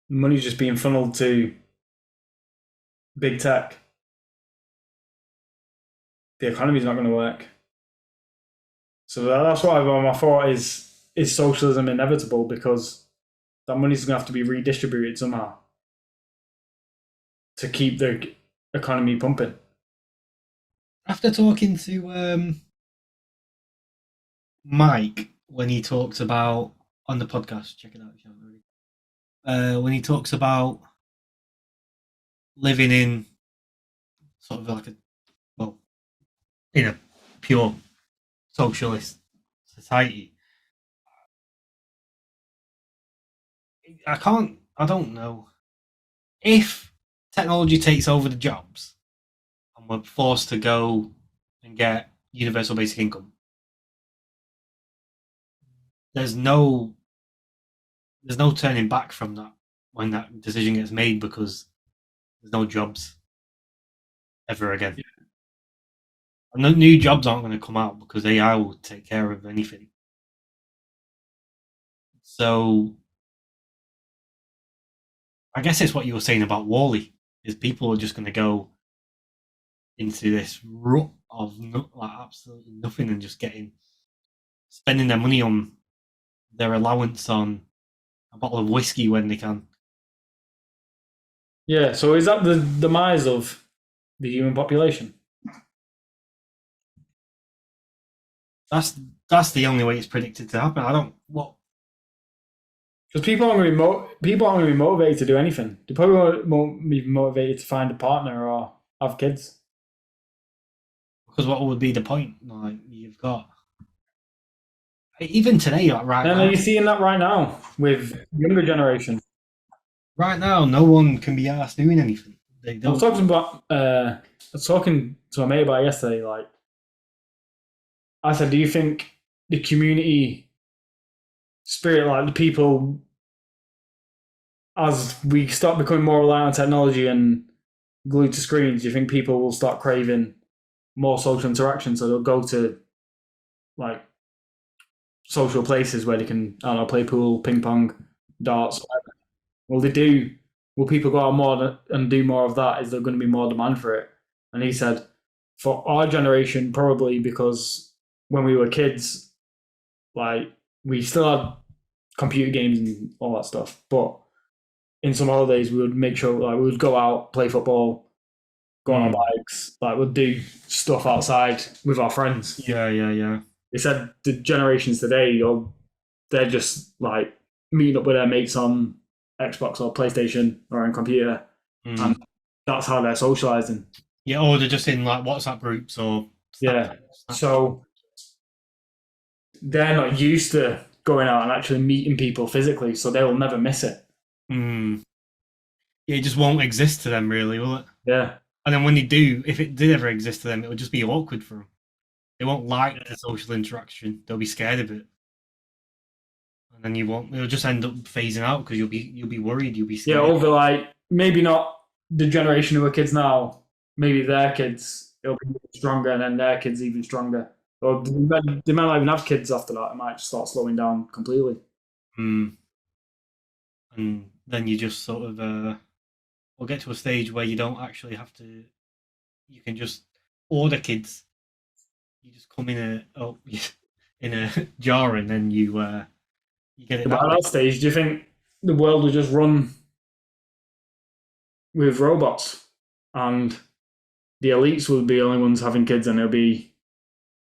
money's just being funneled to big tech. The economy's not going to work. So that's why my thought is socialism inevitable, because that money's going to have to be redistributed somehow to keep the economy pumping. After talking to Mike when he talks about on the podcast, check it out if you haven't already. When he talks about living in sort of like in a pure socialist society, I don't know if technology takes over the jobs and we're forced to go and get universal basic income. There's no turning back from that when that decision gets made, because there's no jobs ever again. Yeah. And the new jobs aren't going to come out because AI will take care of anything. So I guess it's what you were saying about Wall-E, is people are just going to go into this rut of absolutely nothing and just spending their money on their allowance on a bottle of whiskey when they can. Yeah, so is that the demise of the human population. That's the only way it's predicted to happen. I don't what. Because people aren't going to be motivated to do anything. They probably won't be motivated to find a partner or have kids. Because what would be the point? Like you've got even today, like right And now. are you seeing that right now with younger generation? Right now, no one can be asked doing anything. They I was don't. talking to a mate about it yesterday. Like, I said, do you think the community spirit, like the people, as we start becoming more reliant on technology and glued to screens, do you think people will start craving more social interaction? So they'll go to like social places where they can, I don't know, play pool, ping pong, darts, whatever. Will they do? Will people go out more and do more of that? Is there going to be more demand for it? And he said, for our generation, probably, because when we were kids, like we still had computer games and all that stuff, but in some holidays we would make sure like we would go out, play football, go on our bikes, like we'd do stuff outside with our friends. Yeah. They said the generations today, they're just like meeting up with their mates on Xbox or PlayStation or on computer, and that's how they're socializing. Yeah, or they're just in like WhatsApp groups or Snapchat. So they're not used to going out and actually meeting people physically, so they will never miss it. Yeah, it just won't exist to them, really, will it? Yeah. And then when they do, if it did ever exist to them, it would just be awkward for them. They won't like the social interaction. They'll be scared of it, and then you won't. It'll just end up phasing out because you'll be worried. You'll be scared. Yeah, over like maybe not the generation who are kids now. Maybe their kids it'll be stronger, and then their kids even stronger. Or they might not even have kids after that. It might just start slowing down completely. And then you just sort of will get to a stage where you don't actually have to. You can just order kids. You just come in a jar and then you get it. At that stage, do you think the world will just run with robots, and the elites will be the only ones having kids, and it'll be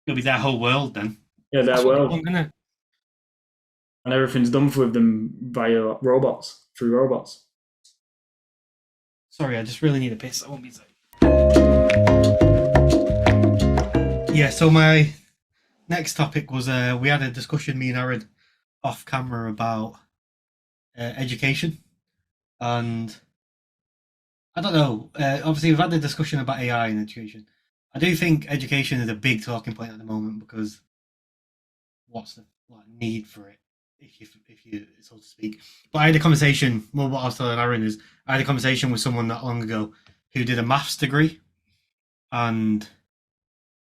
their whole world then? Yeah, their world, and everything's done with them via robots, through robots. Sorry, I just really need a piss. I won't be sorry. Yeah, so my next topic was we had a discussion, me and Aaron, off camera about education, and I don't know. Obviously, we've had the discussion about AI in education. I do think education is a big talking point at the moment because what's the need for it, if you so to speak. But I had a conversation. Well, what I was telling Aaron is I had a conversation with someone not long ago who did a maths degree, and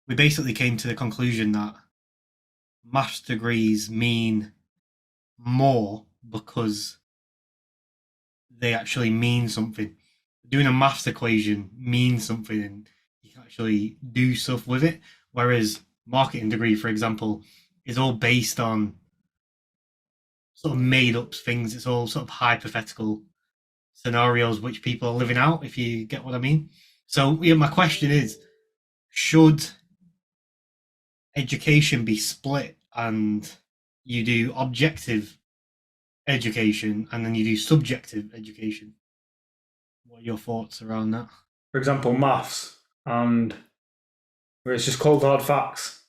we basically came to the conclusion that maths degrees mean more because they actually mean something. Doing a maths equation means something and you can actually do stuff with it. Whereas marketing degree, for example, is all based on sort of made up things. It's all sort of hypothetical scenarios which people are living out, if you get what I mean. So yeah, my question is, should education be split and you do objective education and then you do subjective education? What are your thoughts around that? For example, maths, and where it's just cold hard facts,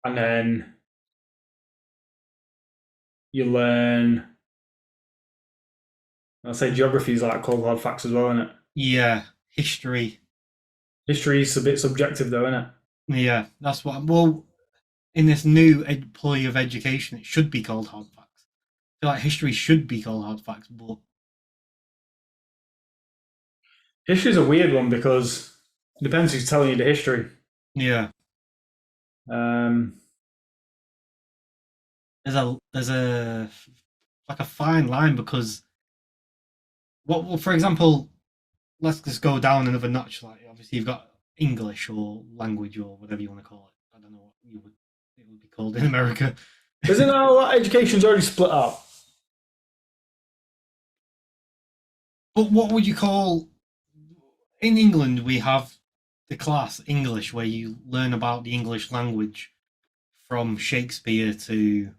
and then you learn. I'll say geography is like cold hard facts as well, isn't it? Yeah, history. History is a bit subjective, though, isn't it? Yeah, that's what. Well, in this new employee of education, it should be called hard facts. I feel like history should be called hard facts, but history is a weird one because it depends who's telling you the history. Yeah. There's a like a fine line because well, for example, let's just go down another notch. Like obviously you've got English or language or whatever you want to call it. I don't know what it would be called in America. Isn't all that education's already split up? But what would you call? In England, we have the class English, where you learn about the English language from Shakespeare to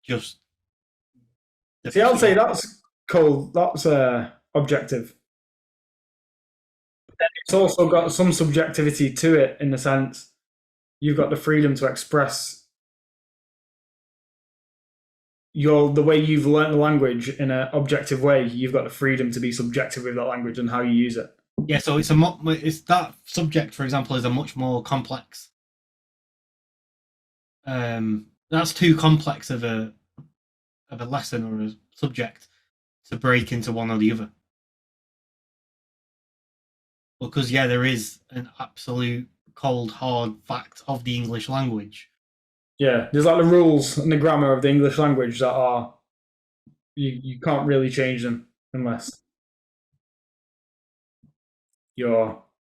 just the See, I'd say pure. that's cool. That's objective. It's also got some subjectivity to it in the sense you've got the freedom to express the way you've learnt the language in an objective way. You've got the freedom to be subjective with that language and how you use it. Yeah, so it's that subject, for example, is a much more complex. That's too complex of a lesson or a subject to break into one or the other. Because yeah, there is an absolute cold hard fact of the English language. Yeah, there's like the rules and the grammar of the English language that are you can't really change them unless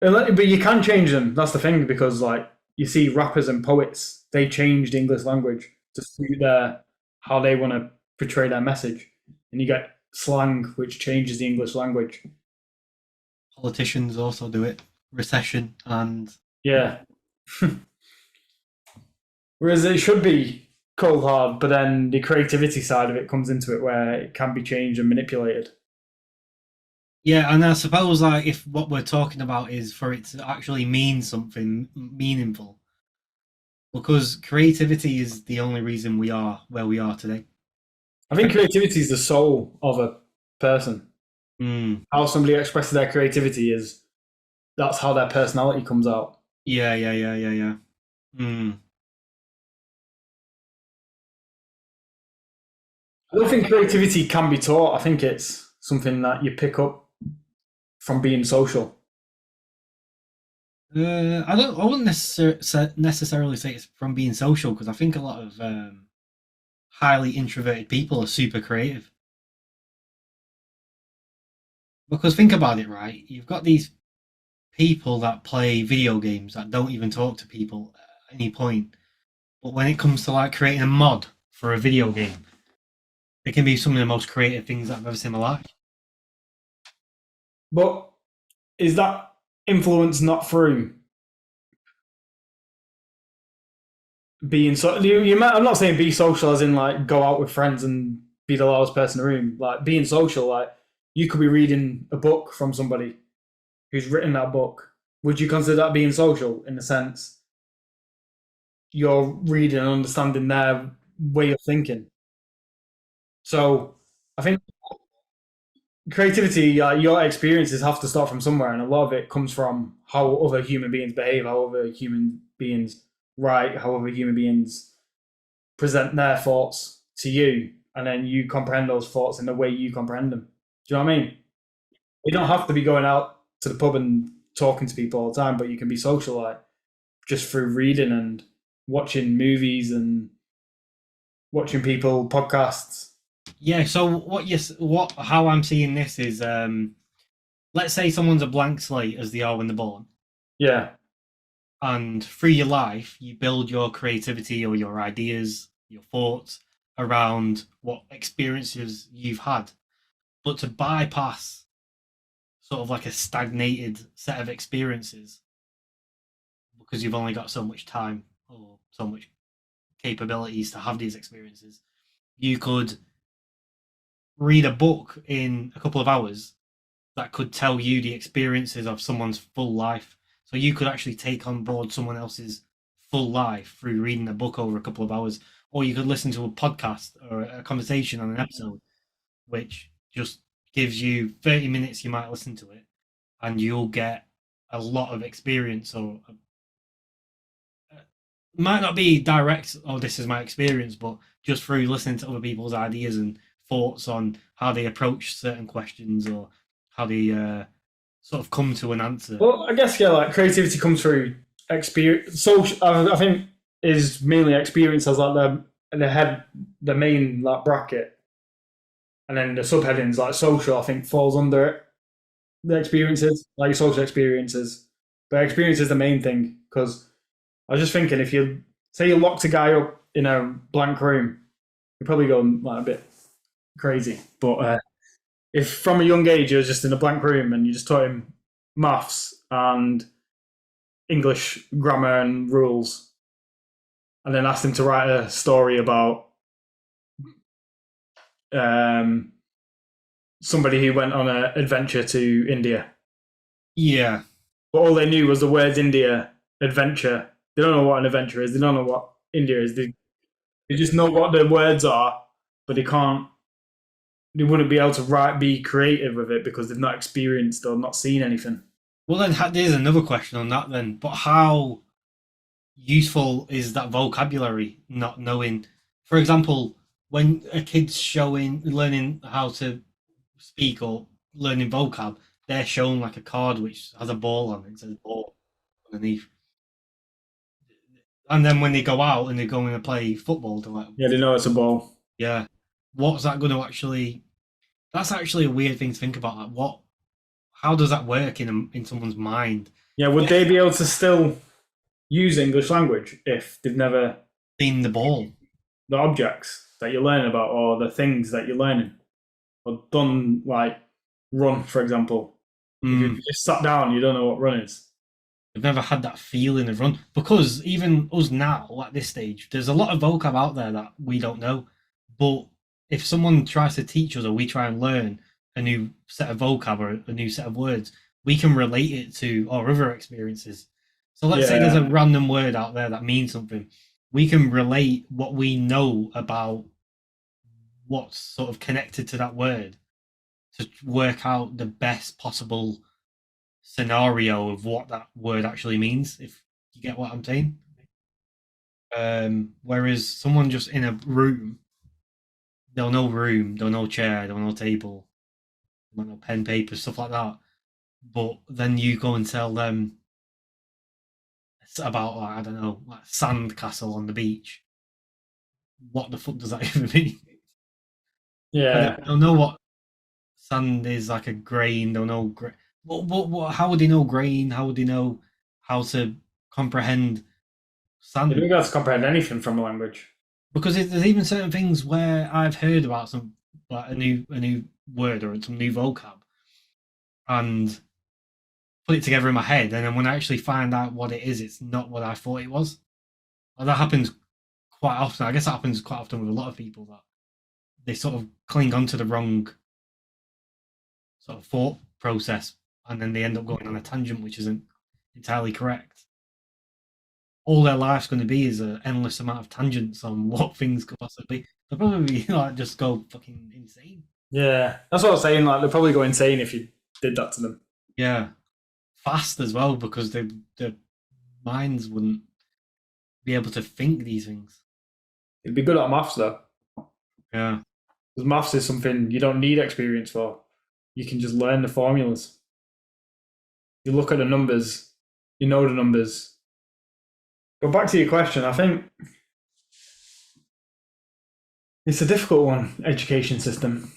but you can change them. That's the thing, because like you see rappers and poets, they change the English language to suit how they want to portray their message, and you get slang which changes the English language. Politicians also do it. Recession and Yeah. Whereas it should be cold hard, but then the creativity side of it comes into it where it can be changed and manipulated. yeah, and I suppose like if what we're talking about is for it to actually mean something meaningful, because creativity is the only reason we are where we are today. I think creativity is the soul of a person. Mm. How somebody expresses their creativity that's how their personality comes out. Yeah. Mm. I don't think creativity can be taught. I think it's something that you pick up from being social. I wouldn't necessarily say it's from being social, because I think a lot of highly introverted people are super creative. Because think about it, right? You've got these people that play video games that don't even talk to people at any point. But when it comes to like creating a mod for a video game, it can be some of the most creative things that I've ever seen in my life. But is that influence not through being so? I'm not saying be social as in like go out with friends and be the loudest person in the room. Like being social, like you could be reading a book from somebody who's written that book. Would you consider that being social in the sense you're reading and understanding their way of thinking? So I think creativity, your experiences have to start from somewhere, and a lot of it comes from how other human beings behave, how other human beings write, how other human beings present their thoughts to you, and then you comprehend those thoughts in the way you comprehend them. Do you know what I mean? You don't have to be going out to the pub and talking to people all the time, but you can be social, like just through reading and watching movies and watching people podcasts. Yeah. So how I'm seeing this is, let's say someone's a blank slate as they are when they're born, Yeah. and through your life you build your creativity or your ideas, your thoughts around what experiences you've had. But to bypass sort of like a stagnated set of experiences, because you've only got so much time or so much capabilities to have these experiences, you could read a book in a couple of hours that could tell you the experiences of someone's full life. So you could actually take on board someone else's full life through reading a book over a couple of hours, or you could listen to a podcast or a conversation on an episode, which just gives you 30 minutes. You might listen to it, and you'll get a lot of experience, or might not be direct, oh, this is my experience, but just through listening to other people's ideas and thoughts on how they approach certain questions or how they sort of come to an answer. Well, I guess yeah, like creativity comes through experience. Social, I think, is mainly experience as like the main like bracket, and then the subheadings like social. I think falls under it. The experiences, like social experiences, but experience is the main thing. Because I was just thinking, if you say you locked a guy up in a blank room, you're probably going like a bit crazy. But if from a young age you was just in a blank room and you just taught him maths and English grammar and rules, and then asked him to write a story about somebody who went on an adventure to India. Yeah. But all they knew was the words India, adventure. They don't know what an adventure is. They don't know what India is. They just know what the words are, but they can't. They wouldn't be able to be creative with it because they've not experienced or not seen anything. Well, then there's another question on that then. But how useful is that vocabulary? Not knowing, for example, when a kid's learning how to speak or learning vocab, they're shown like a card which has a ball on it. It says ball underneath. And then when they go out and they're going to play football, they're like, Yeah, they know it's a ball. yeah, what's that going to actually? That's actually a weird thing to think about. Like, how does that work in someone's mind? Yeah, would they be able to still use English language if they've never Seen the ball? the objects that you're learning about or the things that you're learning, or done like run, for example? If you just sat down, you don't know what run is. They've never had that feeling of run, because even us now at this stage, there's a lot of vocab out there that we don't know. But if someone tries to teach us, or we try and learn a new set of vocab or a new set of words, we can relate it to our other experiences. So let's say there's a random word out there that means something. We can relate what we know about what's sort of connected to that word to work out the best possible scenario of what that word actually means, if you get what I'm saying. Whereas someone just in a room, they'll know chair, they'll know table, they'll know pen, paper, stuff like that. But then you go and tell them about, like, I don't know, like sand castle on the beach. What the fuck does that even mean? Yeah, They'll know what sand is, like a grain. They'll know what? How would they know grain? How would they know how to comprehend sand? you don't be able to comprehend anything from a language. Because there's even certain things where I've heard about some, like a new word or some new vocab, and put it together in my head, and then when I actually find out what it is, it's not what I thought it was. Well, that happens quite often. I guess that happens quite often with a lot of people, that they sort of cling onto the wrong sort of thought process, and then they end up going on a tangent which isn't entirely correct. All their life's going to be is an endless amount of tangents on what things could possibly be. They'll probably like just go fucking insane. Yeah, that's what I was saying. Like, they'll probably go insane if you did that to them. Yeah, fast as well, because their minds wouldn't be able to think these things. It'd be good at maths though, Yeah, because maths is something you don't need experience for. You can just learn the formulas. You look at the numbers, you know the numbers. Go back to your question. I think it's a difficult one, education system.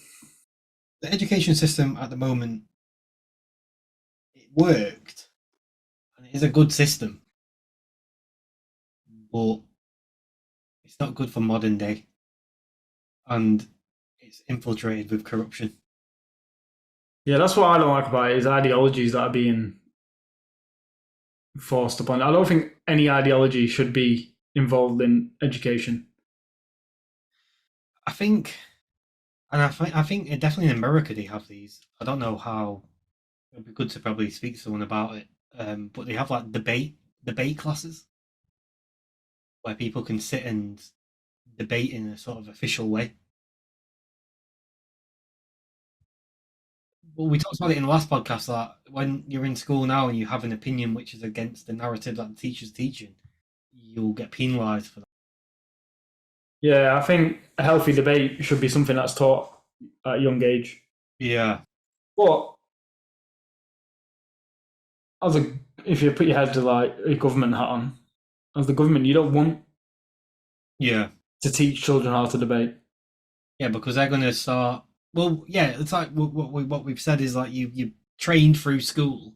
the education system at the moment, it worked, and it is a good system, but it's not good for modern day, and it's infiltrated with corruption. Yeah, that's what I don't like about it, is ideologies that are being forced upon. I don't think any ideology should be involved in education. I think, and I think definitely in America they have these. I don't know how. It'd be good to probably speak to someone about it. But they have like debate classes where people can sit and debate in a sort of official way. Well, we talked about it in the last podcast that when you're in school now and you have an opinion which is against the narrative that the teacher's teaching, you'll get penalised for that. Yeah, I think a healthy debate should be something that's taught at a young age. Yeah. But if you put your head to like a government hat on, as the government, you don't want Yeah. to teach children how to debate. Yeah, because they're going to start. Well, yeah, it's like what we've said is like you trained through school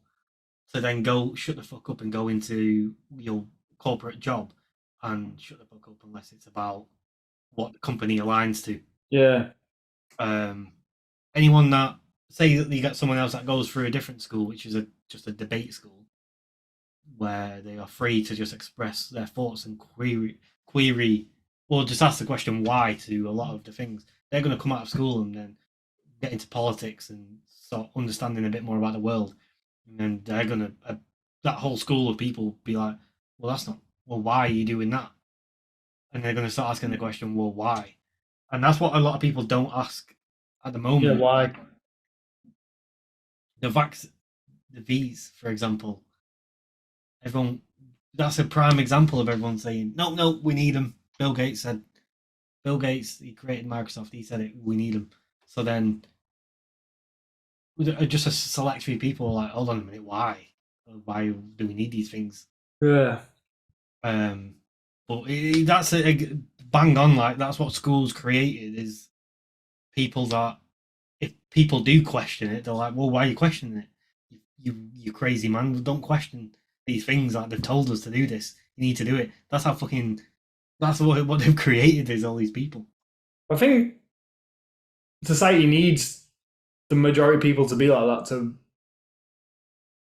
to then go shut the fuck up and go into your corporate job and shut the fuck up unless it's about what the company aligns to. Yeah. Anyone that say that you get someone else that goes through a different school, which is a just a debate school where they are free to just express their thoughts and query or just ask the question why to a lot of the things. They're going to come out of school and then get into politics and start understanding a bit more about the world. And then they're going to, that whole school of people be like, well, that's not, well, why are you doing that? And they're going to start asking the question, well, why? And that's what a lot of people don't ask at the moment. Yeah, why? The V's, for example, everyone, that's a prime example of everyone saying, no, we need them. Bill Gates, he created Microsoft, he said it, we need them. So then just a select few people are like, hold on a minute, why? Why do we need these things? Yeah. But that's a bang on, like, that's what schools created, is people that, if people do question it, they're like, well, why are you questioning it? You crazy man, don't question these things, like, they've told us to do this, you need to do it. That's how fucking, that's what they've created, is all these people. I think society needs the majority of people to be like that to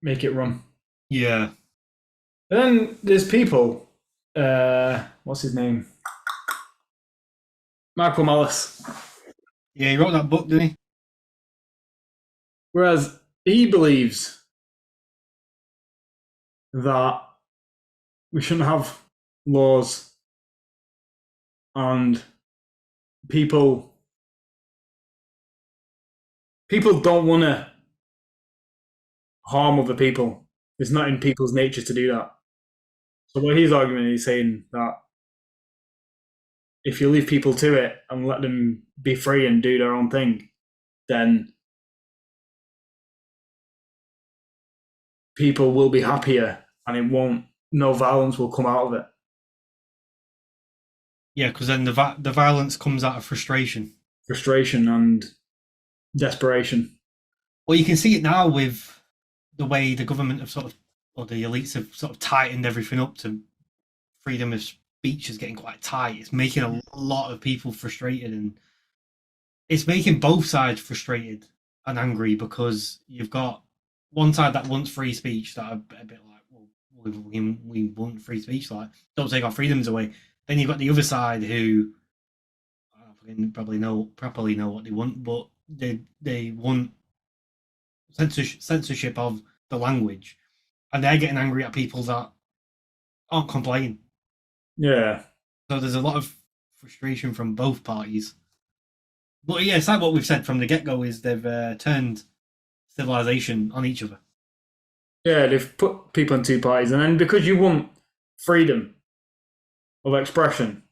make it run. Yeah. And then there's people, what's his name? Michael Malice. Yeah, he wrote that book, didn't he? Whereas he believes that we shouldn't have laws and people don't want to harm other people. It's not in people's nature to do that. So what his argument is saying that if you leave people to it and let them be free and do their own thing, then people will be happier and no violence will come out of it. Yeah, because then the violence comes out of frustration. Frustration and desperation. Well, you can see it now with the way the government have sort of, or the elites have sort of tightened everything up to freedom of speech is getting quite tight. It's making a lot of people frustrated, and it's making both sides frustrated and angry, because you've got one side that wants free speech that are a bit like, well, we want free speech, like, don't take our freedoms away. Then you've got the other side who properly know what they want, but they want censorship of the language, and they're getting angry at people that aren't complying. Yeah. So there's a lot of frustration from both parties. But yeah, it's like what we've said from the get-go, is they've turned civilization on each other. Yeah, they've put people in two parties, and then because you want freedom of expression,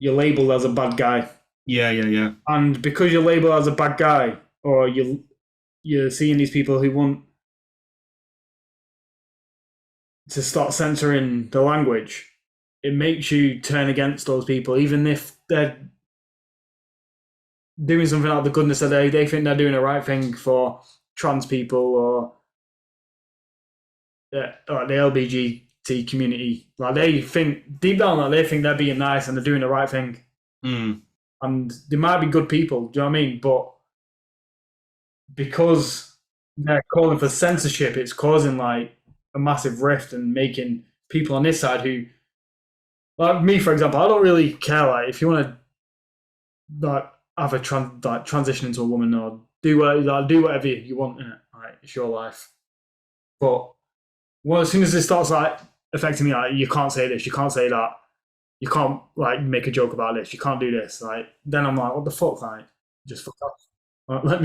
you're labelled as a bad guy. Yeah. And because you're labelled as a bad guy, or you're seeing these people who want to start censoring the language, it makes you turn against those people, even if they're doing something out of the goodness of they think they're doing the right thing for trans people or the LGBT community. Like, they think deep down, like, they think they're being nice and they're doing the right thing. And they might be good people, do you know what I mean? But because they're calling for censorship, it's causing like a massive rift and making people on this side who, like me, for example, I don't really care. Like, if you want to like have a transition into a woman or do whatever you want in it, like, it's your life. But as soon as it starts like affecting me, like, you can't say this, you can't say that, you can't like make a joke about this, you can't do this, like, then I'm like, what the fuck, like, just fuck off. Like,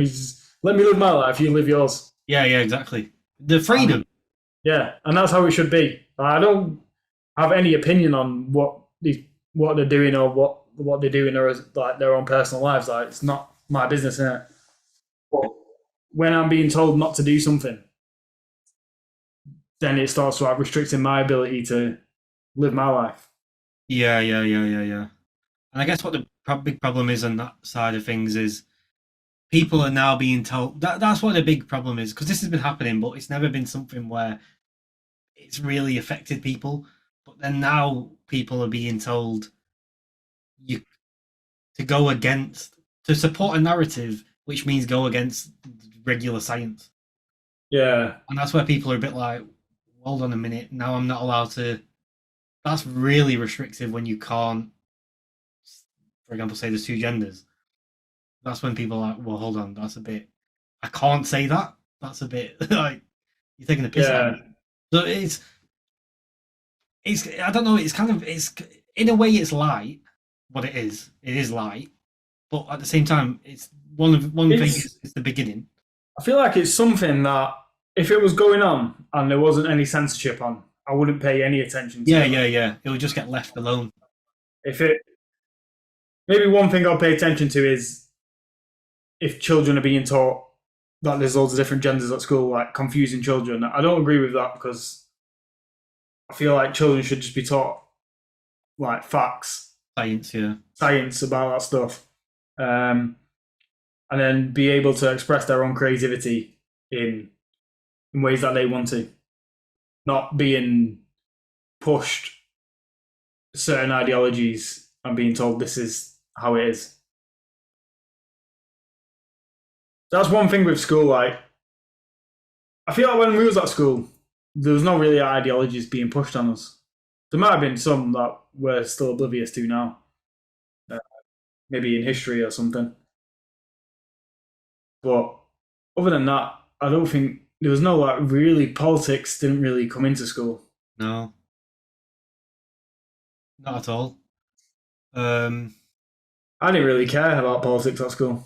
let me live my life, you live yours. Yeah, exactly. The freedom. Yeah, and that's how it should be. I don't have any opinion on what they're doing or what they do in their own personal lives. Like, it's not my business, innit? But when I'm being told not to do something, then it starts like restricting my ability to live my life. Yeah. And I guess what the big problem is on that side of things is people are now being told that's what the big problem is, because this has been happening, but it's never been something where it's really affected people. But then now people are being told to support a narrative, which means go against regular science. Yeah. And that's where people are a bit like, hold on a minute, now I'm not allowed to. That's really restrictive when you can't, for example, say there's two genders. That's when people are like, well, hold on, that's a bit. I can't say that. That's a bit like you're taking the piss out of Yeah. me. So it's I don't know. It's kind of it's in a way it's light. What it is. It is light, but at the same time, it's one thing. It's, It's the beginning. I feel like it's something that if it was going on and there wasn't any censorship on, I wouldn't pay any attention to Yeah, it. yeah, yeah. It will just get left alone. If it, maybe one thing I'll pay attention to is if children are being taught that there's loads of different genders at school, like confusing children. I don't agree with that because I feel like children should just be taught like facts, Science, yeah. science about that stuff, and then be able to express their own creativity in ways that they want to, not being pushed certain ideologies and being told this is how it is. That's one thing with school. Like, I feel like when we was at school, there was no really ideologies being pushed on us. There might have been some that we're still oblivious to now, maybe in history or something. But other than that, I don't think there was no like really politics didn't really come into school. No, not at all. I didn't really care about politics at school.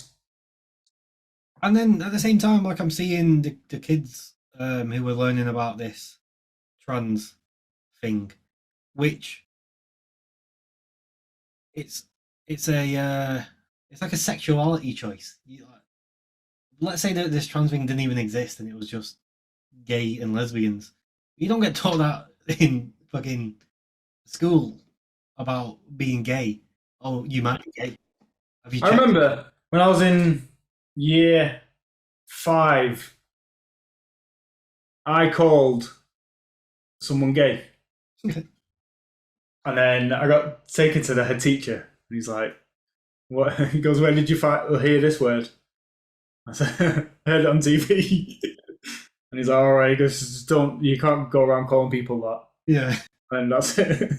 And then at the same time, like I'm seeing the kids who were learning about this trans thing, which it's it's a it's like a sexuality choice. Let's say that this trans thing didn't even exist and it was just gay and lesbians. You don't get taught that in fucking school about being gay. Oh, you might be gay. Have you I checked? remember when I was in year 5, I called someone gay. And then I got taken to the head teacher. And he's like, "What?" He goes, "Where did you hear this word?" I said, "I heard it on TV." And he's like, "All right." He goes, "Just don't. You can't go around calling people that." Yeah. And that's it.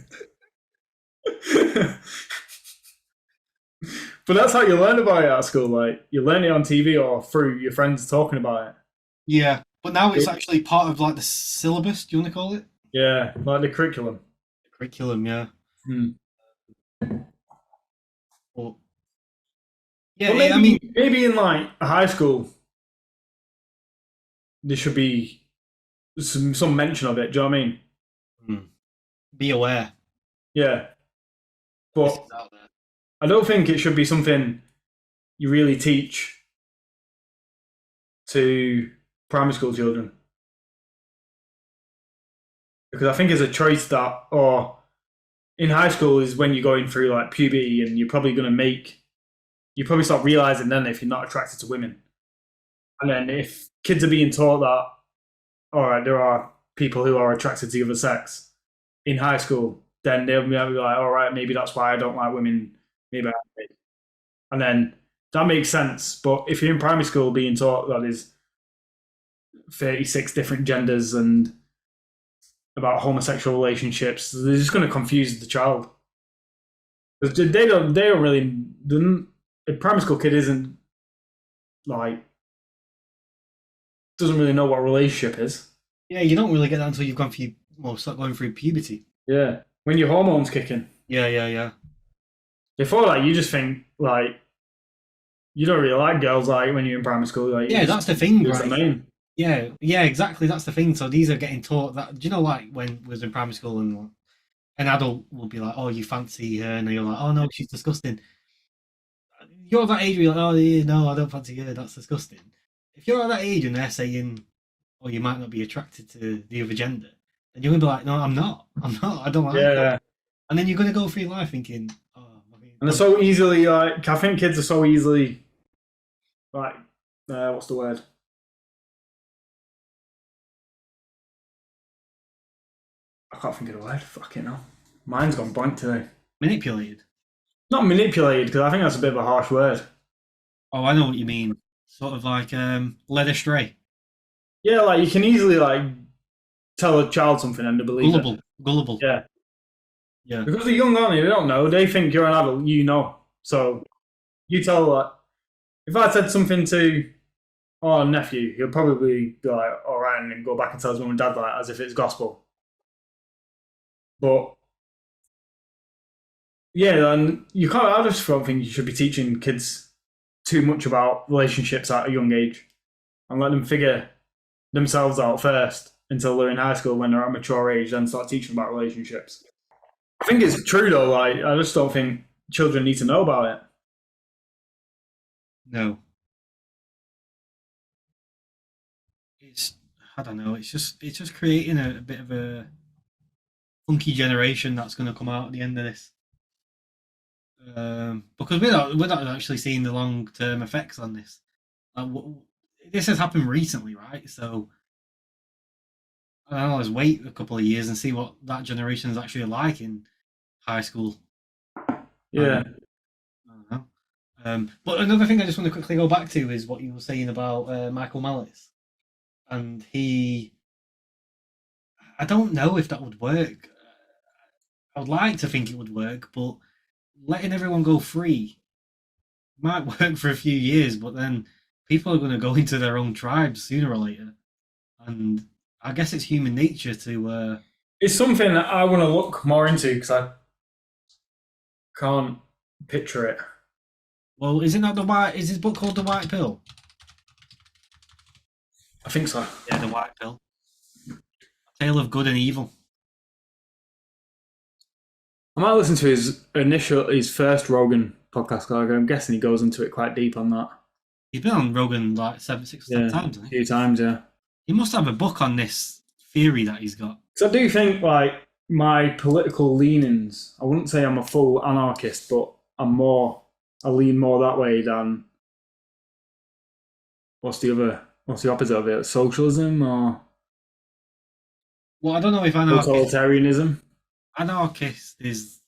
But that's how you learn about it at school. Like, you learn it on TV or through your friends talking about it. Yeah. But now it's actually part of like the syllabus, do you want to call it? Yeah, like the curriculum. Curriculum, yeah. Hmm. But, yeah, But maybe, I mean, maybe in like a high school, there should be some mention of it. Do you know what I mean? be aware. Yeah. This But is out there. I don't think it should be something you really teach to primary school children. Because I think it's a choice that, or in high school is when you're going through like puberty and you're probably going to you probably start realizing then if you're not attracted to women. And then if kids are being taught that, all right, there are people who are attracted to the other sex in high school, then they'll be like, all right, maybe that's why I don't like women. Maybe I hate. And then that makes sense. But if you're in primary school being taught that there's 36 different genders and about homosexual relationships, they're just going to confuse the child. They don't really, a primary school kid isn't like, doesn't really know what a relationship is. Yeah, you don't really get that until you've gone through, well, start going through puberty. Yeah. When your hormones kicking. Yeah, yeah, yeah. Before that, you just think like you don't really like girls like when you're in primary school. Like, Yeah, that's the thing, it's the right? main. Yeah, yeah, exactly. That's the thing. So these are getting taught that. Do you know, like when we was in primary school and like, an adult will be like, "Oh, you fancy her," and you're like, "Oh no, she's disgusting." You're that age where you're like, "Oh yeah, no, I don't fancy her. That's disgusting." If you're at that age and they're saying, "Oh, you might not be attracted to the other gender," then you're gonna be like, "No, I'm not. I'm not. I don't like Yeah. that." And then you're gonna go through your life thinking, "Oh, I mean, And they're so easily like, I think kids are so easily like, what's the word? I can't think of the word. Fucking hell. Mine's gone blank today. manipulated." Not manipulated, because I think that's a bit of a harsh word. Oh, I know what you mean. Sort of like led astray. Yeah, like you can easily like tell a child something and they believe it. Gullible. Yeah. Yeah. Because they're young, aren't they? They don't know. They think you're an adult, you know. So you tell like if I said something to our nephew, he'll probably be like, all right, and then go back and tell his mum and dad like as if it's gospel. But yeah, and you can't. I just don't think you should be teaching kids too much about relationships at a young age, and let them figure themselves out first until they're in high school when they're at a mature age. Then start teaching about relationships. I think it's true though. Like I just don't think children need to know about it. No. I don't know. It's just creating a bit of a funky generation that's going to come out at the end of this. Because we're not actually seeing the long term effects on this. This has happened recently, right? So I don't know. Let's wait a couple of years and see what that generation is actually like in high school. Yeah. I don't know. But another thing I just want to quickly go back to is what you were saying about Michael Malice, and I don't know if that would work. I would like to think it would work, but letting everyone go free might work for a few years, but then people are going to go into their own tribes sooner or later, and I guess it's human nature to. It's something that I want to look more into because I can't picture it. Well, is it not the white? Is this book called The White Pill? I think so. Yeah, The White Pill. A Tale of Good and Evil. I might listen to his first Rogan podcast. I'm guessing he goes into it quite deep on that. He's been on Rogan like 6 or 7 times, a hasn't he? few times, yeah. He must have a book on this theory that he's got. So I do think like my political leanings. I wouldn't say I'm a full anarchist, but I lean more that way than what's the opposite of it? Socialism or Well, I don't know if totalitarianism. Anarchist is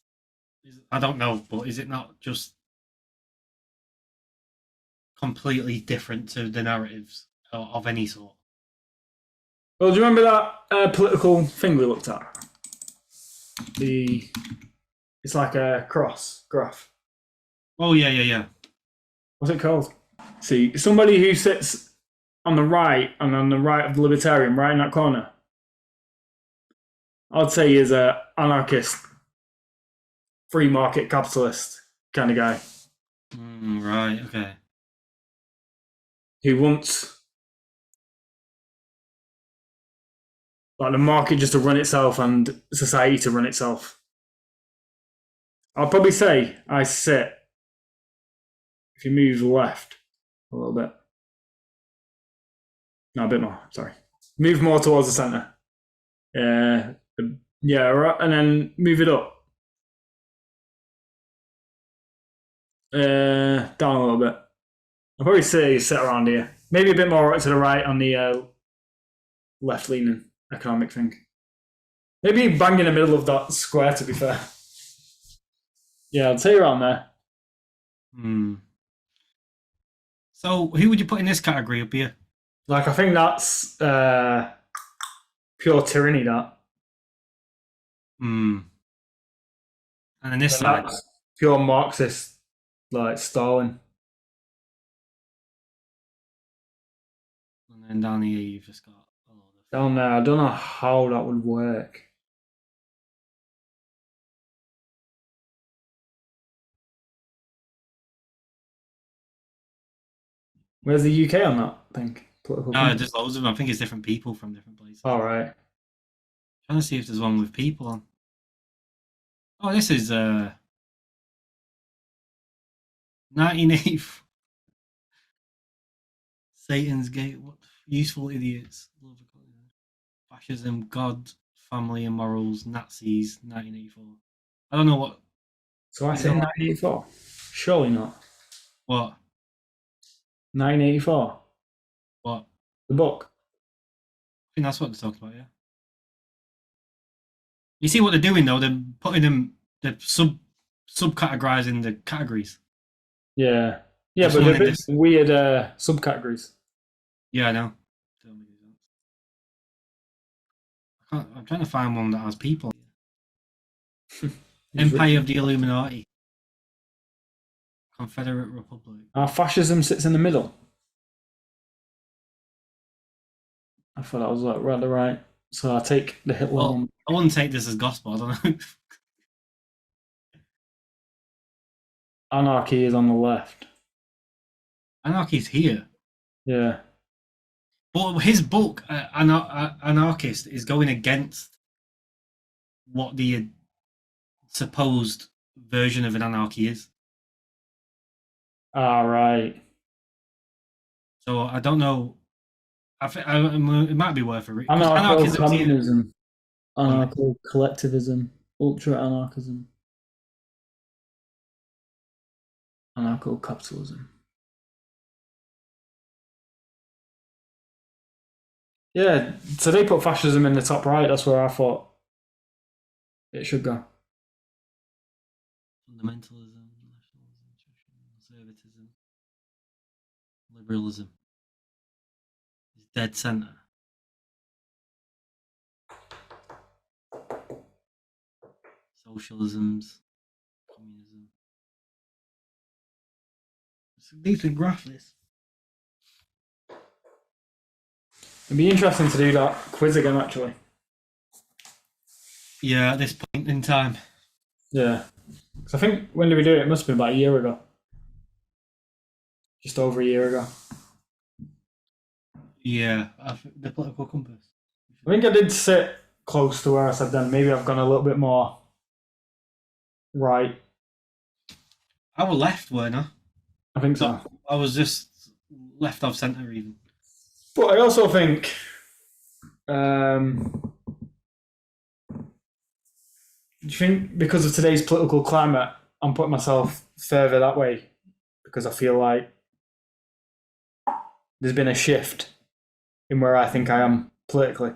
I don't know, but is it not just completely different to the narratives of any sort? Well, do you remember that political thing we looked at? It's like a graph. Oh yeah. What's it called? See, somebody who sits on the right and on the right of the libertarian, right in that corner. I'd say he is a anarchist, free market capitalist kind of guy. Right. Okay. Who wants like the market just to run itself and society to run itself. I'll probably say I sit. If you move left a little bit. No, a bit more, sorry. Move more towards the centre. Yeah, right, and then move it up. Down a little bit. I'll probably say sit around here. Maybe a bit more to the right on the left-leaning economic thing. Maybe bang in the middle of that square, to be fair. Yeah, I'd say around there. So, who would you put in this category up here? Like, I think that's pure tyranny, that. And then this side? That's pure Marxist, like Stalin. And then down here you've just got... Down there, I don't know how that would work. Where's the UK on that thing? Political No, there's loads of them. I think it's different people from different places. All right. Trying to see if there's one with people on. Oh, this is 1984. Satan's Gate. What useful idiots. Fascism, God, family and morals, Nazis, 1984. I don't know what. So I said 1984. Surely not. What? 1984. What? The book. I think that's what they're talking about, yeah. You see what they're doing though? They're putting them, they're subcategorizing the categories. Yeah. Yeah, but they're a bit weird subcategories. Yeah, I know. I'm trying to find one that has people. Empire of the Illuminati. Confederate Republic. Fascism sits in the middle. I thought that was like rather right. So I take the Hitler one. I wouldn't take this as gospel. I don't know. Anarchy is on the left. Anarchy's here. Yeah. But his book, Anarchist, is going against what the supposed version of an anarchy is. Right. So I don't know. It might be worth a read. Anarcho-communism, anarcho-collectivism, ultra-anarchism, anarcho-capitalism. Yeah, so they put fascism in the top right. That's where I thought it should go. Fundamentalism, nationalism, conservatism, liberalism. It's dead center. Socialisms, communism. It's a decent graph, this. It'd be interesting to do that quiz again, actually. Yeah, at this point in time. Yeah. Because I think, when did we do it? It must have been about a year ago. Just over a year ago. Yeah, the political compass. I think I did sit close to where I said then. Maybe I've gone a little bit more right. I was left, weren't I? I think so. I was just left off centre, even. But I also think do you think because of today's political climate, I'm putting myself further that way because I feel like there's been a shift in where I think I am politically?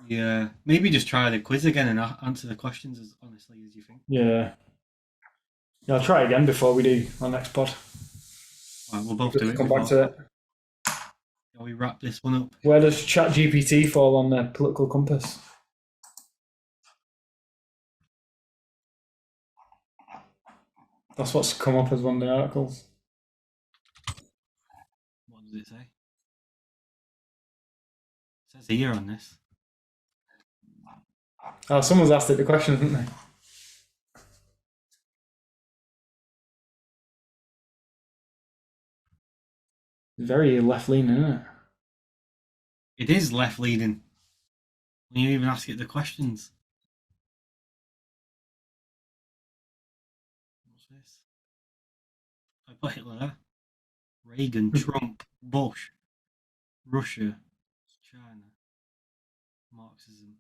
Yeah, maybe just try the quiz again and answer the questions as honestly as you think. Yeah, I'll try again before we do our next pod. Right, we'll both do it. Come back to it. Shall we wrap this one up? Where does ChatGPT fall on the political compass? That's what's come up as one of the articles. What does it say? It says here on this. Oh, someone's asked it the question, haven't they? Very left-leaning, isn't it? It is left-leaning. When you even ask it the questions. What's this? I put Hitler there. Reagan, Trump, Bush, Russia, China, Marxism.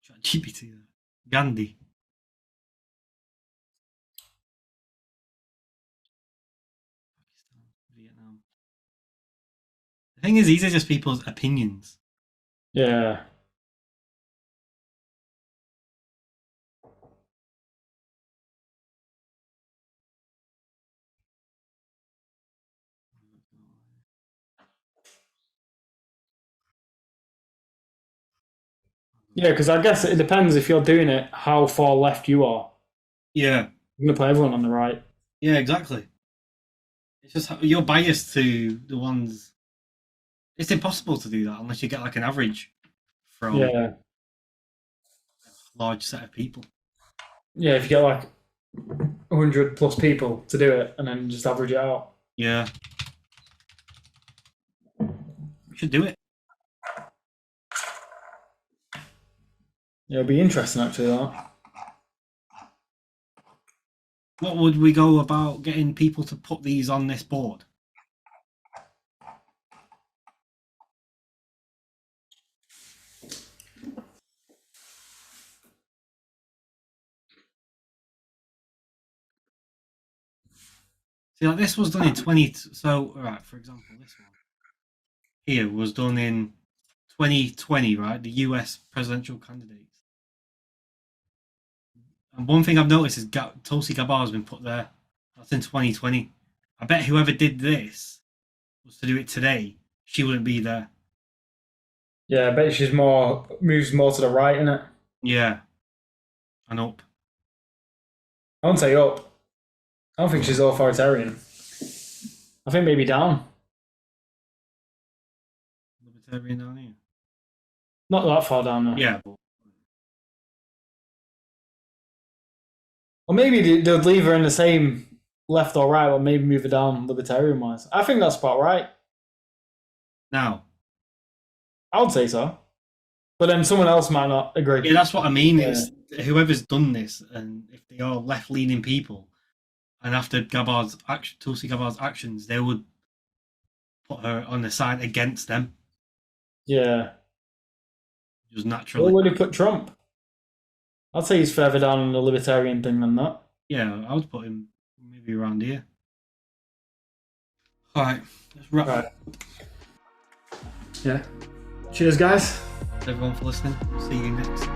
ChatGPT there. Gandhi. Pakistan, Vietnam. The thing is, these are just people's opinions. Yeah. Yeah, because I guess it depends if you're doing it, how far left you are. Yeah. I'm going to put everyone on the right. Yeah, exactly. It's just you're biased to the ones. It's impossible to do that unless you get like an average from a large set of people. Yeah, if you get like 100 plus people to do it and then just average it out. Yeah. We should do it. Yeah, it'd be interesting actually, that. What would we go about getting people to put these on this board? See, like this was done in 20. So, right, for example, this one here was done in 2020, right? The US presidential candidates. And one thing I've noticed is Tulsi Gabbard has been put there. That's in 2020. I bet whoever did this was to do it today, she wouldn't be there. Yeah, I bet she's moves more to the right, innit? Yeah. And up. I won't say up. I don't think she's authoritarian. I think maybe down. Libertarian down here. Not that far down there. Yeah, but Or maybe they'll leave her in the same left or right, but maybe move her down libertarian wise. I think that's about right. now. I would say so. But then someone else might not agree. Yeah, that's what I mean. Yeah. Is whoever's done this, and if they are left-leaning people, and after Tulsi Gabbard's actions, they would put her on the side against them. Yeah. Just naturally. Where would he put Trump? I'd say he's further down on the libertarian thing than that. Yeah, I would put him maybe around here. All right, let's wrap Right. up. Yeah. Cheers, guys. Everyone for listening. See you next.